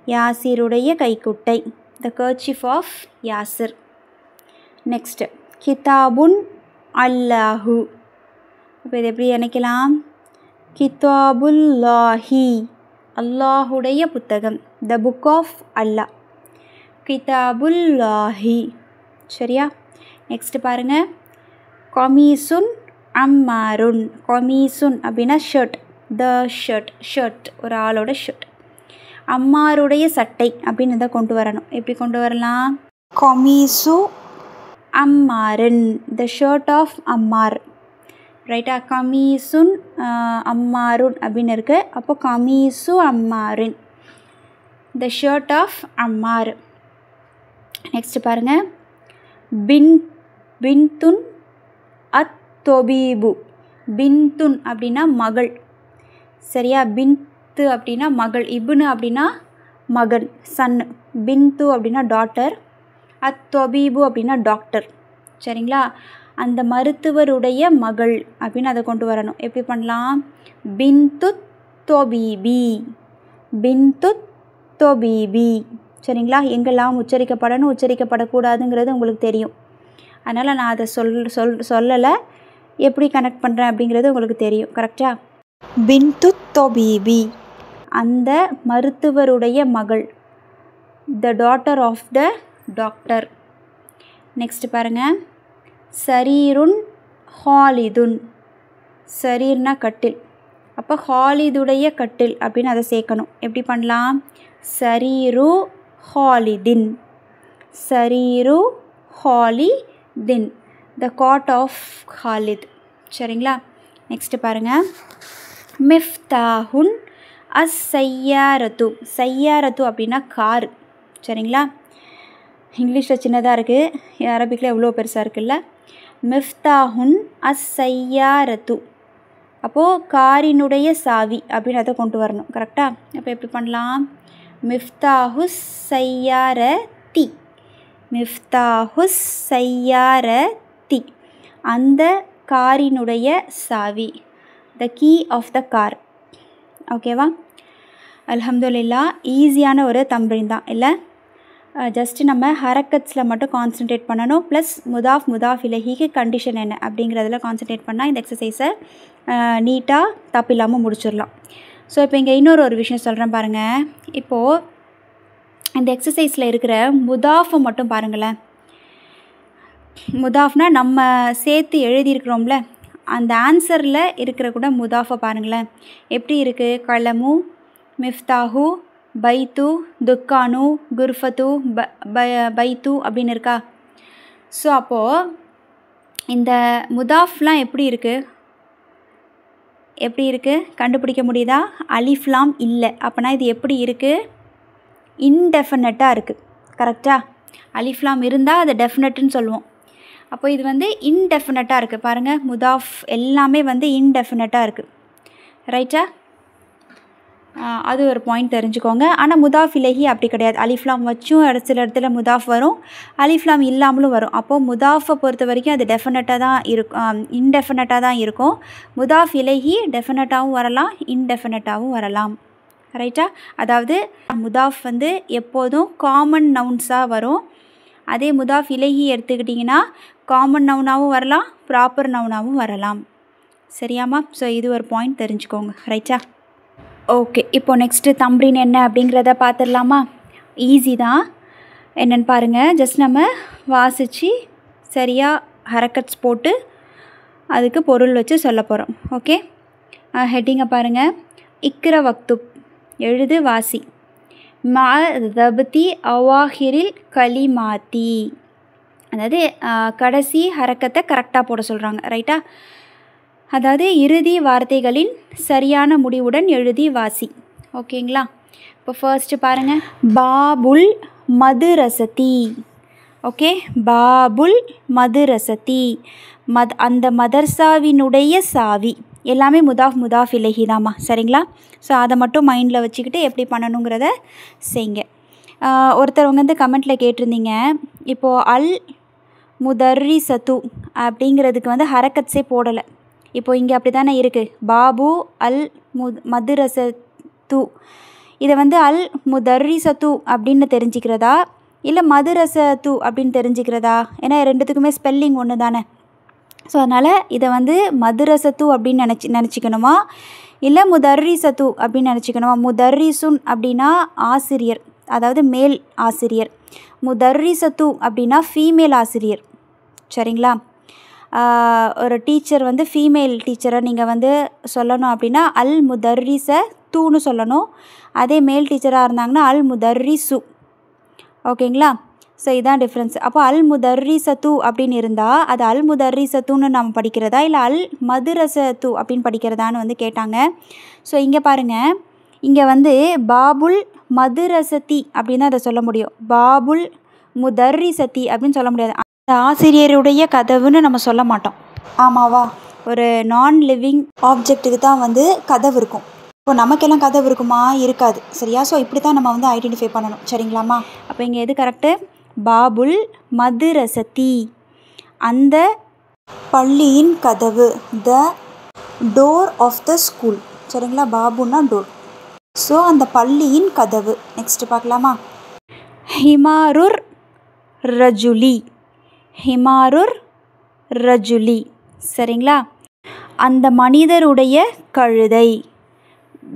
யாசிருடைய கைக்குட்டை, the kerchief of Yasir. Next கிதாபுன் அல்லாஹு. இப்போ இது எப்படி நினைக்கலாம்? கிதாபுல்லாஹி, அல்லாஹுடைய புத்தகம். த புக் ஆஃப் அல்லாஹ், கிதாபுல்லாஹி. சரியா? நெக்ஸ்ட் பாருங்கள், கமீசுன் அம்மாருன். கமீசுன் அப்படின்னா ஷர்ட், த ஷர்ட், ஷர்ட் ஒரு ஆளோட ஷர்ட். அம்மாருடைய சட்டை அப்படின்னு இதை கொண்டு வரணும். எப்படி கொண்டு வரலாம்? கமீசு அம்மாரின், த ஷர்ட் ஆஃப் அம்மார். ரைட்டா? கமீசுன் அம்மாருன் அப்படின்னு இருக்குது. அப்போ கமீசு அம்மாரின், the shirt of Ammar. Next பாருங்கள், பின்துன் அத் தொபீபு. பின்துன் அப்படின்னா மகள். சரியா? பின்த்து அப்படின்னா மகள், இப்னு அப்படின்னா மகன், சன். பின்து அப்படின்னா டாட்டர், அத் தொபீபு அப்படின்னா டாக்டர். சரிங்களா? அந்த மருத்துவருடைய மகள் அப்படின்னு அதை கொண்டு வரணும். எப்படி பண்ணலாம்? பின்து தொபீபி, பின்து தொபீபி. சரிங்களா? எங்கெல்லாம் உச்சரிக்கப்படணும் உச்சரிக்கப்படக்கூடாதுங்கிறது உங்களுக்கு தெரியும். அதனால் நான் அதை சொல்லலை, எப்படி கனெக்ட் பண்ணுறேன் அப்படிங்கிறது உங்களுக்கு தெரியும். கரெக்டாக? பின்து தொபீபி, அந்த மருத்துவருடைய மகள், the daughter of the doctor. Next பாருங்கள், சரீருன் ஹாலிதுன். சரீர்னா கட்டில், அப்போ ஹாலிதுடைய கட்டில் அப்படின்னு அதை சேர்க்கணும். எப்படி பண்ணலாம்? சரீரு ஹாலிதின், சரீரு ஹாலிதின், த காட் ஆஃப் ஹாலித். சரிங்களா? நெக்ஸ்ட் பாருங்கள், மிஃப்தாஹுன் அஸ் சையாரத்து. சையாரத்து அப்படின்னா கார். சரிங்களா? இங்கிலீஷில் சின்னதாக இருக்குது, அரபிக்கில் எவ்வளோ பெருசாக இருக்குல்ல. மிஃப்தாஹுன் அஸ் சையாரத்து, அப்போது காரினுடைய சாவி அப்படின்னு அதை கொண்டு வரணும். கரெக்டாக? அப்போ எப்படி பண்ணலாம்? மிஃப்தாஹு சையாரத்தி, மிஃப்தாஹு சையாரத்தி, அந்த காரினுடைய சாவி, the key of the car. ஓகேவா? அல்ஹம்துலில்லாஹ். ஈஸியான ஒரு தம்ரீன் தான் இல்லை? ஜஸ்ட்டு நம்ம ஹரக்கட்ஸில் மட்டும் கான்சன்ட்ரேட் பண்ணணும். ப்ளஸ் முதாஃப் இலஹிக்கு கண்டிஷன் என்ன அப்படிங்கிறதுல கான்சன்ட்ரேட் பண்ணால் இந்த எக்ஸசைஸை நீட்டாக தப்பு இல்லாமல் முடிச்சிடலாம். ஸோ இப்போ இங்கே ஒரு விஷயம் சொல்கிறேன் பாருங்கள். இப்போது இந்த எக்ஸசைஸில் இருக்கிற முதாஃபை மட்டும் பாருங்களேன். முதாஃப்னா நம்ம சேர்த்து எழுதியிருக்கிறோம்ல, அந்த ஆன்சரில் இருக்கிற கூட முதாஃபை பாருங்களேன் எப்படி இருக்குது. கலமு, மிஃப்தாஹு, பைத்து, துக்கானு, குர்ஃபத்து, பைத்து அப்படின்னு இருக்கா. ஸோ அப்போது இந்த முதாஃப்லாம் எப்படி இருக்குது கண்டுபிடிக்க முடியுதா? அலிஃப்லாம் இல்லை. அப்போனா இது எப்படி இருக்குது? இன்டெஃபினட்டாக இருக்குது. கரெக்டாக? அலிஃப்லாம் இருந்தால் அது டெஃபினட்டுன்னு சொல்லுவோம். அப்போ இது வந்து இன்டெஃபினட்டாக இருக்குது. பாருங்கள், முதாஃப் எல்லாமே வந்து இன்டெஃபினட்டாக இருக்குது. ரைட்டா? அது ஒரு பாயிண்ட் தெரிஞ்சுக்கோங்க. ஆனால் முதாஃப் இலஹி அப்படி கிடையாது. அலிஃப்லாம் வச்சும் சில இடத்துல முதாஃப் வரும், அலிஃப்லாம் இல்லாமலும் வரும். அப்போது முதாஃபை பொறுத்த வரைக்கும் அது டெஃபினட்டாக தான் இருக்கும், இன்டெஃபினட்டாக தான் இருக்கும். முதாஃப் இலஹி டெஃபினட்டாகவும் வரலாம், இன்டெஃபினட்டாகவும் வரலாம். ரைட்டா? அதாவது முதாஃப் வந்து எப்போதும் காமன் நவுன்ஸாக வரும். அதே முதாஃப் இலஹி எடுத்துக்கிட்டிங்கன்னா காமன் நவுனாகவும் வரலாம், ப்ராப்பர் நவுனாகவும் வரலாம். சரியாம்மா? ஸோ இது ஒரு பாயிண்ட் தெரிஞ்சுக்கோங்க. ரைட்டா? ஓகே, இப்போ நெக்ஸ்ட்டு தம்ரீன் என்ன அப்படிங்கிறத பார்த்துடலாமா? ஈஸி தான். என்னென்னு பாருங்கள். ஜஸ்ட் நம்ம வாசித்து சரியாக ஹரக்கட்ஸ் போட்டு அதுக்கு பொருள் வச்சு சொல்ல போகிறோம். ஓகே, ஹெட்டிங்கை பாருங்கள். இக்ர வக்துப், எழுது வாசி. மா தபதி அவாஹிரில் கலிமாத்தி, அதாவது கடைசி ஹரக்கத்தை கரெக்டாக போட சொல்கிறாங்க. ரைட்டா? அதாவது இறுதி வார்த்தைகளின் சரியான முடிவுடன் எழுதி வாசி. ஓகேங்களா? இப்போ ஃபர்ஸ்ட்டு பாருங்கள், பாபுல் மதுரசதி. ஓகே, பாபுல் மதுரசதி, அந்த மதர்சாவினுடைய சாவி. எல்லாமே முதாஃப் இலஹி தாம்மா. சரிங்களா? ஸோ அதை மட்டும் மைண்டில் வச்சுக்கிட்டு எப்படி பண்ணணுங்கிறத செய்யுங்க. ஒருத்தர் வந்து கமெண்ட்டில் கேட்டிருந்தீங்க, இப்போது அல் முதர்ரிசத்து அப்படிங்கிறதுக்கு வந்து ஹரக்கட்ஸே போடலை. இப்போ இங்கே அப்படி தானே இருக்குது. பாபு அல் மதுரசத்து, இதை வந்து அல் முதர்ரிசத்து அப்படின்னு தெரிஞ்சுக்கிறதா இல்லை மதுரசத்து அப்படின்னு தெரிஞ்சுக்கிறதா? ஏன்னா ரெண்டுத்துக்குமே ஸ்பெல்லிங் ஒன்று தானே. ஸோ அதனால் இதை வந்து மதுரசத்து அப்படின்னு நினச்சிக்கணுமா இல்லை முதர்ரிசத்து அப்படின்னு நினச்சிக்கணும். முதர்ரிசுன் அப்படின்னா ஆசிரியர், அதாவது மேல் ஆசிரியர். முதர்ரிசத்து அப்படின்னா ஃபீமேல் ஆசிரியர். சரிங்களா? ஒரு டீச்சர் வந்து ஃபீமேல் டீச்சரை நீங்கள் வந்து சொல்லணும் அப்படின்னா அல் முதர்ரிச தூன்னு சொல்லணும். அதே மேல் டீச்சராக இருந்தாங்கன்னா அல் முதர்ரிசு. ஓகேங்களா? ஸோ இதுதான் டிஃப்ரென்ஸ். அப்போ அல் முதர்ரிசத்து அப்படின்னு இருந்தால் அது அல் முதர்ரிசத்துன்னு நம்ம படிக்கிறதா இல்லை அல் மதுரசத்து அப்படின்னு படிக்கிறதான்னு வந்து கேட்டாங்க. ஸோ இங்கே பாருங்கள், இங்கே வந்து பாபுல் மதுரசதி அப்படின்னு தான் அதை சொல்ல முடியும். பாபுல் முதர்ரிசதி அப்படின்னு சொல்ல முடியாது. அந்த ஆசிரியருடைய கதவுன்னு நம்ம சொல்ல மாட்டோம். ஆமாவா? ஒரு நான் லிவிங் ஆப்ஜெக்ட்டுக்கு தான் வந்து கதவு இருக்கும். இப்போ நமக்கெல்லாம் கதவு இருக்குமா? இருக்காது. சரியா? ஸோ இப்படி தான் நம்ம வந்து ஐடென்டிஃபை பண்ணணும். சரிங்களாம்மா? அப்போ இங்கே எது கரெக்டு? பாபுல் மதுரசதி, அந்த பள்ளியின் கதவு. The door of the school. சரிங்களா? பாபுன்னா டோர். ஸோ அந்த பள்ளியின் கதவு. நெக்ஸ்ட் பார்க்கலாமா? ஹிமாருர் ரஜுலி. ஹிமாருர் ரஜுலி. சரிங்களா? அந்த மனிதருடைய கழுதை.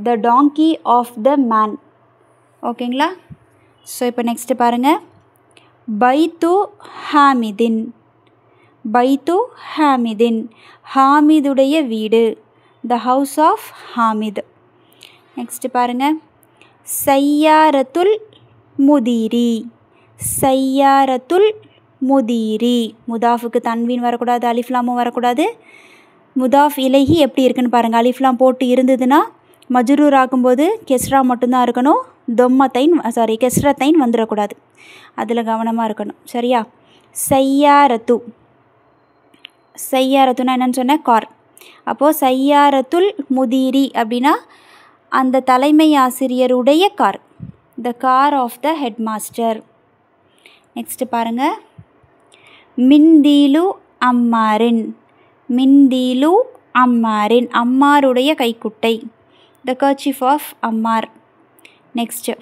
The donkey of the man. ஓகேங்களா? ஸோ இப்போ நெக்ஸ்ட்டு பாருங்கள். பைத்து ஹாமிதின். பைத்து ஹாமிதின், ஹாமிதுடைய வீடு. The house of Hamid. Next பாருங்கள். சையாரத்துல் முதீரி. சையாரத்துல் முதீரி. முதாஃபுக்கு தன்வீன் வரக்கூடாது, அலிஃப்லாமும் வரக்கூடாது. முதாஃப் இலைஹி எப்படி இருக்குன்னு பாருங்கள். அலிஃப்லாம் போட்டு இருந்ததுன்னா மஜ்ரூர் ஆகும்போது கெஸ்ரா மட்டும்தான் இருக்கணும். கெஸ்ரத்தைன் வந்துடக்கூடாது. அதில் கவனமாக இருக்கணும். சரியா? சையாரத்து. சையாரத்துன்னா என்னென்னு சொன்னேன்? கார். அப்போது சையாரத்துல் முதீரி அப்படின்னா அந்த தலைமை ஆசிரியருடைய car. The car of the headmaster. Next பாருங்கள். மின்தீலு அம்மாரின். மின்தீலு அம்மாரின், அம்மாருடைய கைக்குட்டை. The kerchief of Ammar. Next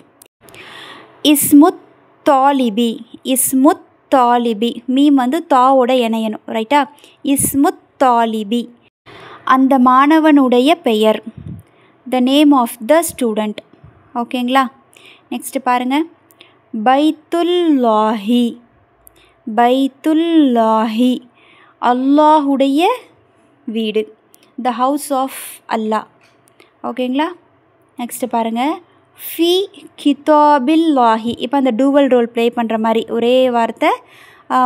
இஸ்முத் தாலிபி. இஸ்முத் தாலிபி, மீம் வந்து தாவோட இணையணும். ரைட்டா? இஸ்முத் தாலிபி, அந்த மாணவனுடைய பெயர். The name of the student. ஓகேங்களா? நெக்ஸ்ட்டு பாருங்கள். பைத்துல்லாஹி. பைத்துல்லாஹி, அல்லாஹுடைய வீடு. The house of Allah. ஓகேங்களா? நெக்ஸ்ட்டு பாருங்கள். ஃபி கிதாபில்லாஹி. இப்போ அந்த டூவல் ரோல் ப்ளே பண்ணுற மாதிரி ஒரே வார்த்தை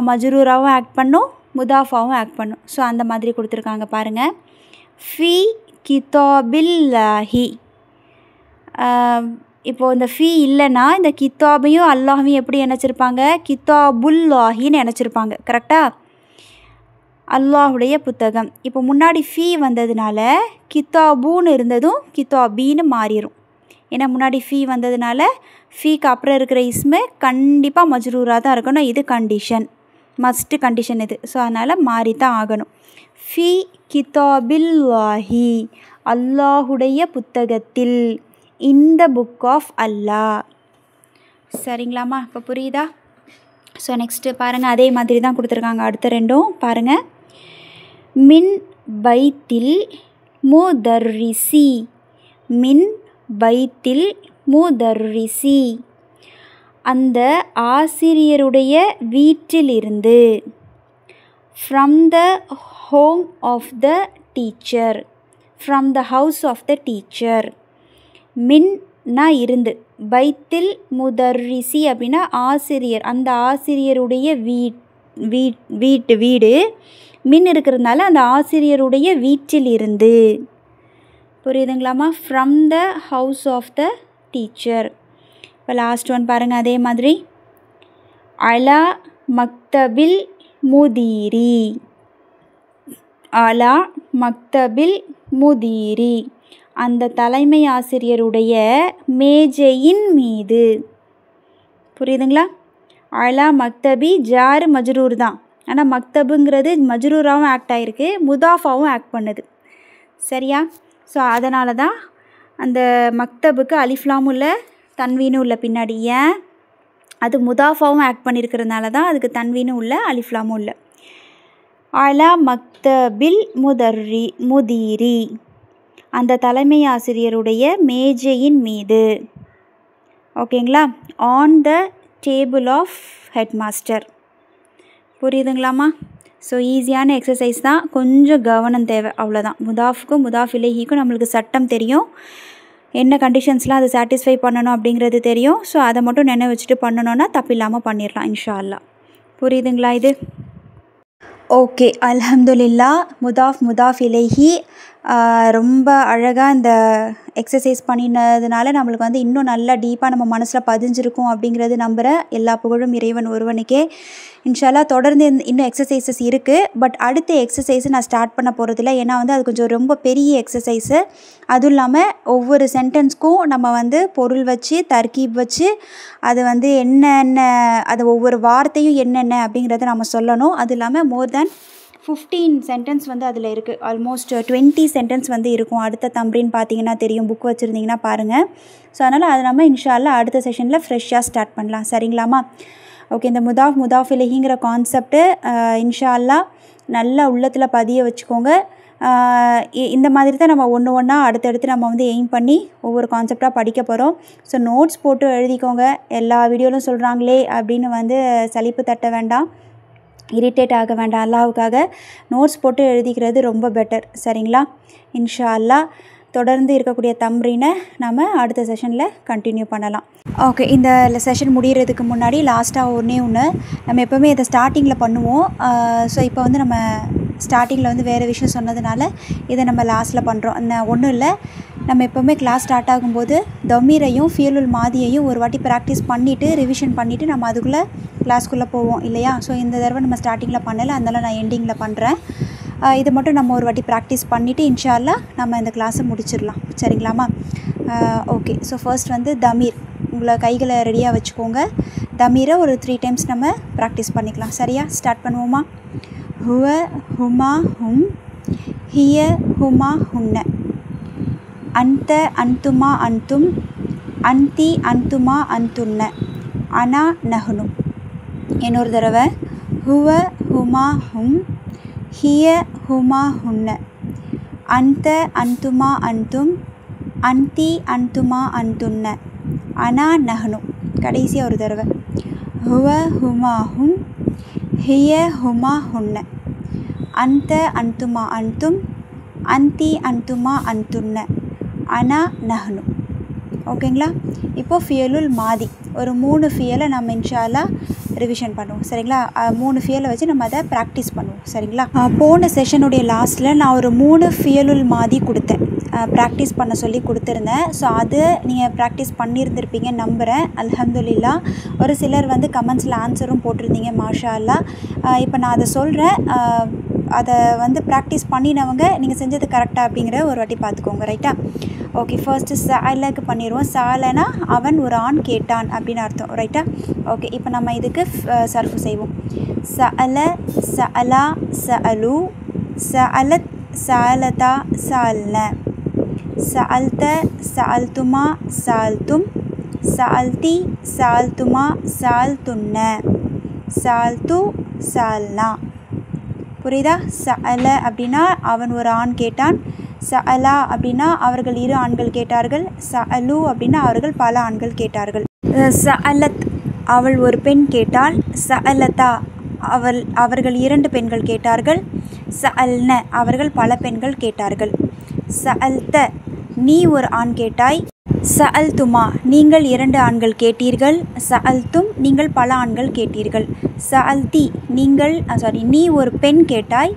மஜ்ரூராகவும் ஆக்ட் பண்ணும், முதாஃபாவும் ஆக்ட் பண்ணும். ஸோ அந்த மாதிரி கொடுத்துருக்காங்க பாருங்கள். ஃபி கிதாபில்லாஹி. இப்போது இந்த ஃபீ இல்லைன்னா இந்த கித்தாபையும் அல்லாஹையும் எப்படி நினச்சிருப்பாங்க? கித்தாபுல்லாஹின்னு நினச்சிருப்பாங்க. கரெக்டாக? அல்லாஹுடைய புத்தகம். இப்போ முன்னாடி ஃபீ வந்ததுனால கித்தாபுன்னு இருந்ததும் கித்தாபின்னு மாறிடும். ஏன்னா முன்னாடி ஃபீ வந்ததுனால ஃபீக்கு அப்புறம் இருக்கிற இஸ்மு கண்டிப்பாக மஜ்ரூராக தான் இருக்கணும். இது கண்டிஷன், மஸ்ட்டு கண்டிஷன் இது. ஸோ அதனால் மாறி தான் ஆகணும். ஃபீ கிதாபில்லாஹி, அல்லாஹுடைய புத்தகத்தில். இந்த புக் ஆஃப் அல்லாஹ். சரிங்களாம்மா? இப்போ புரியுதா? ஸோ நெக்ஸ்ட்டு பாருங்கள். அதே மாதிரி தான் கொடுத்துருக்காங்க அடுத்த ரெண்டும். பாருங்கள். மின் பைத்தில் முதர்ரிசி. மின் பைத்தில் முதர்ரிசி, அந்த ஆசிரியருடைய வீட்டிலிருந்து. From the home of the teacher. From the house of the teacher. மின்னா இருந்து, பைத்தில் முதர்ரிசி அப்படின்னா ஆசிரியர், அந்த ஆசிரியருடைய வீடு. மின் இருக்கிறதுனால அந்த ஆசிரியருடைய வீட்டில் இருந்து. புரியுதுங்களாம்மா? From the house of the teacher. இப்போ லாஸ்ட் ஒன் பாருங்கள். அதே மாதிரி அலா மக்தபில் முதீரி. அலா மக்தபில் முதீரி, அந்த தலைமை ஆசிரியருடைய மேஜையின் மீது. புரியுதுங்களா? அலா மக்தபி ஜார் மஜ்ரூர் தான். ஆனால் மக்தபுங்கிறது மஜ்ரூராகவும் ஆக்ட் ஆகிருக்கு, முதாஃபாவும் ஆக்ட் பண்ணுது. சரியா? ஸோ அதனால தான் அந்த மக்தபுக்கு அலிஃப்லாமும் இல்லை, தன்வீனும் இல்லை பின்னாடி. ஏன்? அது முதாஃபாவும் ஆக்ட் பண்ணியிருக்கிறதுனால தான் அதுக்கு தன்வீனும் இல்லை, அலிஃப்லாமும் இல்லை. அலா மக்தபில் முதீரி, அந்த தலைமை ஆசிரியருடைய மேஜையின் மீது. ஓகேங்களா? On the table of headmaster. புரியுதுங்களாம்மா? ஸோ ஈஸியான எக்ஸசைஸ் தான், கொஞ்சம் கவனம் தேவை, அவ்வளோதான். முதாஃப்க்கும் முதாஃப் இலைஹிக்கும் நம்மளுக்கு சட்டம் தெரியும், என்ன கண்டிஷன்ஸ்லாம் அதை சாட்டிஸ்ஃபை பண்ணணும் அப்படிங்கிறது தெரியும். ஸோ அதை மட்டும் நினைவு வச்சுட்டு பண்ணணுன்னா தப்பு இல்லாமல் பண்ணிடலாம் இன்ஷா அல்லாஹ். புரியுதுங்களா இது? ஓகே, அல்ஹம்துலில்லா. முதாஃப் இலைஹி ரொம்ப அழகாக இந்த எக்ஸசைஸ் பண்ணினதுனால நம்மளுக்கு வந்து இன்னும் நல்லா டீப்பாக நம்ம மனசில் பதிஞ்சிருக்கும் அப்படிங்கிறது நம்புகிறேன். எல்லா புகழும் இறைவன் ஒருவனுக்கே. இன்ஷா அல்லாஹ் தொடர்ந்து இன்னும் எக்ஸசைசஸ் இருக்குது. பட் அடுத்த எக்ஸசைஸை நான் ஸ்டார்ட் பண்ண போகிறதில்ல. ஏன்னா வந்து அது கொஞ்சம் ரொம்ப பெரிய எக்ஸசைஸு. அதுவும் இல்லாமல் ஒவ்வொரு சென்டென்ஸ்க்கும் நம்ம வந்து பொருள் வச்சு தர்கீப் வச்சு அது வந்து என்னென்ன, அது ஒவ்வொரு வார்த்தையும் என்னென்ன அப்படிங்கிறத நம்ம சொல்லணும். அது இல்லாமல் மோர் தேன் 15 சென்டென்ஸ் வந்து அதில் இருக்குது. ஆல்மோஸ்ட் 20 சென்டென்ஸ் வந்து இருக்கும். அடுத்த தம்ப்ரீன் பார்த்தீங்கன்னா தெரியும், புக் வச்சுருந்தீங்கன்னா பாருங்கள். ஸோ அதனால் அது நம்ம இன்ஷா அல்லாஹ் அடுத்த செஷனில் ஃப்ரெஷ்ஷாக ஸ்டார்ட் பண்ணலாம். சரிங்களாம்மா? ஓகே, இந்த முதாஃப் இலைஹிங்கிற கான்செப்ட்டு இன்ஷா அல்லாஹ் நல்லா உள்ளத்தில் பதிய வச்சுக்கோங்க. இந்த மாதிரி தான் நம்ம ஒன்று ஒன்றா அடுத்தடுத்து நம்ம வந்து எய்ம் பண்ணி ஒவ்வொரு கான்செப்டாக படிக்க போகிறோம். ஸோ நோட்ஸ் போட்டு எழுதிக்கோங்க. எல்லா வீடியோவிலும் சொல்கிறாங்களே அப்படின்னு வந்து சலிப்பு தட்ட வேண்டாம், இரிட்டேட் ஆக வேண்டாம். அல்லாஹ்வுக்காக நோட்ஸ் போட்டு எழுதிக்கிறது ரொம்ப பெட்டர். சரிங்களா? இன்ஷா அல்லாஹ் தொடர்ந்து இருக்கக்கூடிய தம்ரீனை நம்ம அடுத்த செஷனில் கண்டினியூ பண்ணலாம். ஓகே, இந்த செஷன் முடிகிறதுக்கு முன்னாடி லாஸ்ட்டாக ஒன்று நம்ம எப்போவுமே இதை ஸ்டார்டிங்கில் பண்ணுவோம். ஸோ இப்போ வந்து நம்ம ஸ்டார்டிங்கில் வந்து வேறு விஷயம் சொன்னதுனால இதை நம்ம லாஸ்ட்டில் பண்ணுறோம். ஒன்றும் இல்லை, நம்ம எப்போவுமே கிளாஸ் ஸ்டார்ட் ஆகும்போது தமீரையும் ஃபியலுல் மாதியையும் ஒரு வாட்டி ப்ராக்டிஸ் பண்ணிவிட்டு ரிவிஷன் பண்ணிவிட்டு நம்ம அதுக்குள்ளே கிளாஸ்க்குள்ளே போவோம் இல்லையா? ஸோ இந்த தடவை நம்ம ஸ்டார்டிங்கில் பண்ணலை, அதனால நான் எண்டிங்கில் பண்ணுறேன். இதை மட்டும் நம்ம ஒரு வாட்டி ப்ராக்டிஸ் பண்ணிவிட்டு இன்ஷா அல்லாஹ் நம்ம இந்த கிளாஸை முடிச்சிடலாம். சரிங்களாம்மா? ஓகே, ஸோ ஃபர்ஸ்ட் வந்து தமீர். உங்களை கைகளை ரெடியாக வச்சுக்கோங்க. தமீரை ஒரு 3 டைம்ஸ் நம்ம ப்ராக்டிஸ் பண்ணிக்கலாம். சரியா? ஸ்டார்ட் பண்ணுவோமா? ஹுவ ஹுமா ஹும், ஹிய ஹுமா ஹுன்ன, அந்த அன்துமா அன்தும், அந்தி அன்துமா அன்துன்ன, அனா நஹ்னு. இன்னொரு தடவை. ஹுவ ஹுமா ஹும், ஹிய ஹுமா ஹுன்ன, அந்த அன்துமா அன்தும், அந்தி அன்துமா அன்துன்ன, அனா நஹ்னு. கடைசியாக ஒரு தடவை. ஹுவ ஹுமா ஹும், ஹிய ஹுமா ஹுன்ன, அந்த அன்துமா அன்தும், அந்தி அன்துமா அன்துன்ன, அனா நஹ்னு. ஓகேங்களா? இப்போது ஃபியலுல் மாதி ஒரு 3 ஃபியலை நம்ம இன்ஷா அல்லாஹ் ரிவிஷன் பண்ணுவோம். சரிங்களா? 3 ஃபியலை வச்சு நம்ம அதை ப்ராக்டிஸ் பண்ணுவோம். சரிங்களா? போன செஷனுடைய லாஸ்ட்டில் நான் ஒரு 3 ஃபியலுல் மாதி கொடுத்தேன், ப்ராக்டிஸ் பண்ண சொல்லி கொடுத்துருந்தேன். ஸோ அது நீங்கள் ப்ராக்டிஸ் பண்ணியிருந்திருப்பீங்கன்னு நம்புகிறேன். அல்ஹம்துலில்லா. ஒரு சிலர் வந்து கமெண்ட்ஸில் ஆன்சரும் போட்டிருந்தீங்க, மாஷா அல்லாஹ். இப்போ நான் அதை சொல்கிறேன், அதை வந்து ப்ராக்டிஸ் பண்ணினவங்க நீங்கள் செஞ்சது கரெக்டாக அப்படிங்கிற ஒரு வாட்டி பார்த்துக்கோங்க. ரைட்டா? ஓகே, ஃபர்ஸ்ட்டு சஅலக்கு பண்ணிடுவோம். சஅலனா அவன் ஒரு ஆண் கேட்டான் அப்படின்னு அர்த்தம். ரைட்டா? ஓகே, இப்போ நம்ம இதுக்கு சர்ஃபு செய்வோம். சஅல சஅலா சஅலு, சஅலத் சஅலதா சஅல்ன, சஅல்த சஅல்துமா சஅல்தும், சஅல்தி சஅல்துமா சஅல்துன்ன, சஅல்து சஅல்னா. புரியுதா? சஅல அப்படின்னா அவன் ஒரு ஆண் கேட்டான், சஅலா அப்படின்னா அவர்கள் 2 ஆண்கள் கேட்டார்கள், சஅலு அப்படின்னா அவர்கள் பல ஆண்கள் கேட்டார்கள். சஅலத் அவள் ஒரு பெண் கேட்டாள், சஅலதா அவர்கள் 2 பெண்கள் கேட்டார்கள், சஅல்ன அவர்கள் பல பெண்கள் கேட்டார்கள். சஅல்த நீ ஒரு ஆண் கேட்டாய், சஅல்துமா நீங்கள் 2 ஆண்கள் கேட்டீர்கள், சஅல்தும் நீங்கள் பல ஆண்கள் கேட்டீர்கள். சஅல்தி நீ ஒரு பெண் கேட்டாய்,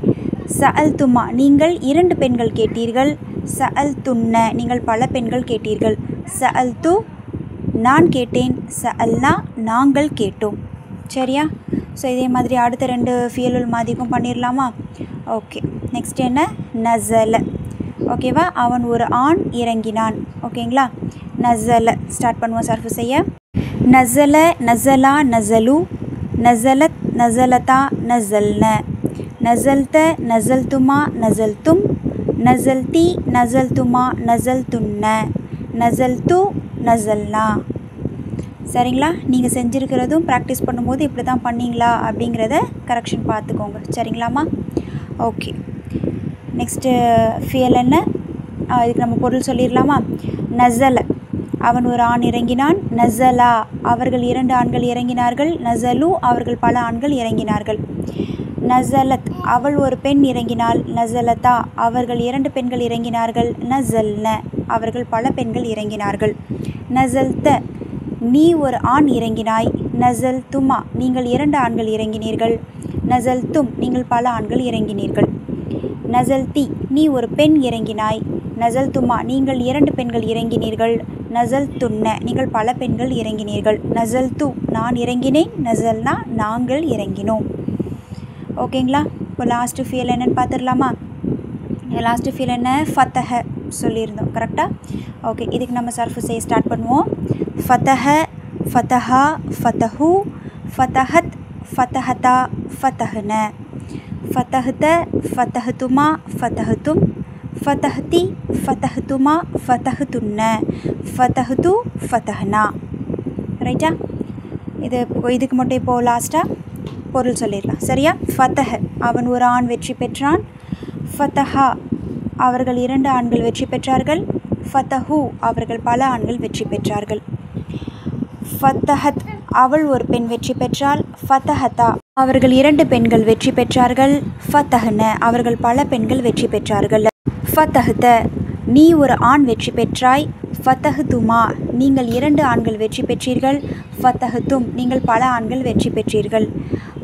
சஅல்துமா நீங்கள் 2 பெண்கள் கேட்டீர்கள், சஅல்துன்ன நீங்கள் பல பெண்கள் கேட்டீர்கள். சஅல்து நான் கேட்டேன், சஅல்னா நாங்கள் கேட்டோம். சரியா? ஸோ இதே மாதிரி அடுத்த 2 ஃபியலுல் மாதிக்கும் பண்ணிடலாமா? ஓகே, நெக்ஸ்ட் என்ன? நஸல. ஓகேவா? அவன் ஒரு ஆண் இறங்கினான். ஓகேங்களா? நஸல ஸ்டார்ட் பண்ணுவோம் சர்ஃபு செய்ய. நஸல நஸலா நஸலு, நஸலத் நஸலதா நஸல்ன, நஸல்த நஸல்துமா நஸல்தும், நஸல்தி நஸல்துமா நஸல்துன்ன, நஸல்து நஸல்னா. சரிங்களா? நீங்கள் செஞ்சுருக்கிறதும் ப்ராக்டிஸ் பண்ணும்போது இப்படி தான் பண்ணிங்களா அப்படிங்கிறத கரெக்ஷன் பார்த்துக்கோங்க. சரிங்களாம்மா? ஓகே, நெக்ஸ்ட்டு ஃபியல் என்ன? இதுக்கு நம்ம பொருள் சொல்லிடலாமா? நஸல அவன் ஒரு ஆண் இறங்கினான். நஸலா அவர்கள் 2 ஆண்கள் இறங்கினார்கள். நஸலு அவர்கள் பல ஆண்கள் இறங்கினார்கள். நஸலத் அவள் ஒரு பெண் இறங்கினாள். நஸலதா அவர்கள் 2 பெண்கள் இறங்கினார்கள். நஸல்ன அவர்கள் பல பெண்கள் இறங்கினார்கள். நஸல்த நீ ஒரு ஆண் இறங்கினாய். நஸல்துமா நீங்கள் 2 ஆண்கள் இறங்கினீர்கள். நஸல்தும் நீங்கள் பல ஆண்கள் இறங்கினீர்கள். நஸல்தி நீ ஒரு பெண் இறங்கினாய். நஸல்துமா நீங்கள் 2 பெண்கள் இறங்கினீர்கள். நஸல்துன்ன நீங்கள் பல பெண்கள் இறங்கினீர்கள். நஸல்து நான் இறங்கினேன். நஸல்னா நாங்கள் இறங்கினோம். ஓகேங்களா? இப்போ லாஸ்ட்டு ஃபியல் என்னென்னு பார்த்துடலாமா? லாஸ்ட்டு ஃபியல் என்ன? ஃபத்தஹ சொல்லியிருந்தோம். கரெக்டாக? ஓகே, இதுக்கு நம்ம சர்ஃபு செய்ய ஸ்டார்ட் பண்ணுவோம். ஃபத்தஹ, ஃபத்தஹா, ஃபத்தஹு, ஃபத்தஹத், ஃபத்தஹதா, ஃபத்தஹ்ன, ஃபத்தஹ்த, ஃபத்தஹ்துமா, ஃபத்தஹ்தும், ஃபத்தஹ்தி, ஃபத்தஹ்துமா, ஃபத்தஹ்துன்ன, ஃபத்தஹ்து, ஃபத்தஹ்னா. ரைட்டா? இதுக்கு மட்டும் இப்போது லாஸ்ட்டாக பொருள் சொல்லிடலாம். சரியா? ஃபத்தஹ அவன் ஒரு ஆண் வெற்றி பெற்றான். ஃபத்தஹா அவர்கள் 2 ஆண்கள் வெற்றி பெற்றார்கள். ஃபத்தஹு அவர்கள் பல ஆண்கள் வெற்றி பெற்றார்கள். ஃபத்தஹத் அவள் ஒரு பெண் வெற்றி பெற்றாள். ஃபத்தஹதா அவர்கள் 2 பெண்கள் வெற்றி பெற்றார்கள். ஃபத்தஹ்ன அவர்கள் பல பெண்கள் வெற்றி பெற்றார்கள். ஃபத்தஹ்த நீ ஒரு ஆண் வெற்றி பெற்றாய். ஃபத்தஹ்துமா நீங்கள் 2 ஆண்கள் வெற்றி பெற்றீர்கள். ஃபத்தஹ்தும் நீங்கள் பல ஆண்கள் வெற்றி பெற்றீர்கள்.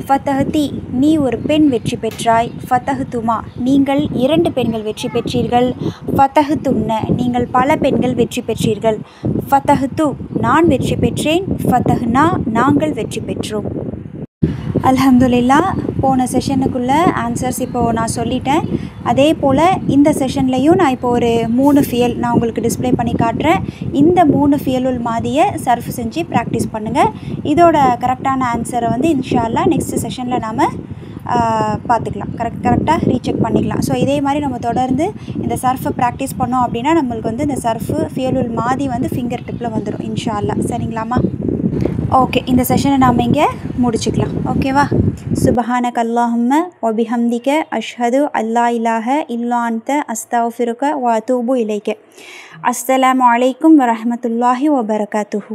ஃபத்தஹ்தி நீ ஒரு பெண் வெற்றி பெற்றாய். ஃபத்தஹ்துமா நீங்கள் 2 பெண்கள் வெற்றி பெற்றீர்கள். ஃபத்தஹ்துன்ன நீங்கள் பல பெண்கள் வெற்றி பெற்றீர்கள். ஃபத்தஹ்து நான் வெற்றி பெற்றேன். ஃபத்தஹ்னா நாங்கள் வெற்றி பெற்றோம். அல்ஹம்துலில்லா. போன செஷனுக்குள்ளே ஆன்சர்ஸ் இப்போது நான் சொல்லிட்டேன். அதே போல் இந்த செஷன்லையும் நான் இப்போ ஒரு 3 ஃபியல் நான் உங்களுக்கு டிஸ்பிளே பண்ணி காட்டுறேன். இந்த 3 ஃபியலுல் மாதியை சர்ஃப் செஞ்சு ப்ராக்டிஸ் பண்ணுங்கள். இதோட கரெக்டான ஆன்சரை வந்து இன்ஷா அல்லாஹ் நெக்ஸ்ட் செஷனில் நாம் பார்த்துக்கலாம். கரெக்டாக ரீசெக் பண்ணிக்கலாம். ஸோ இதே மாதிரி நம்ம தொடர்ந்து இந்த சர்ஃபை ப்ராக்டிஸ் பண்ணோம் அப்படின்னா நம்மளுக்கு வந்து இந்த சர்ஃபு ஃபியலுல் மாதி வந்து ஃபிங்கர் டிப்பில் வந்துடும் இன்ஷா அல்லாஹ். சரிங்களாம்மா? ஓகே, இந்த செஷனை நாம் இங்கே முடிச்சுக்கலாம். ஓகேவா? சுபஹானக அல்லாஹும்ம வபிஹம்திக அஷ்ஹது அல்லா இலாஹ இல்லா அன்த அஸ்தக்ஃபிருக வ அதூபு இலைக. அஸ்ஸலாமு அலைக்கும் வரஹ்மத்துல்லாஹி வபரகாத்துஹு.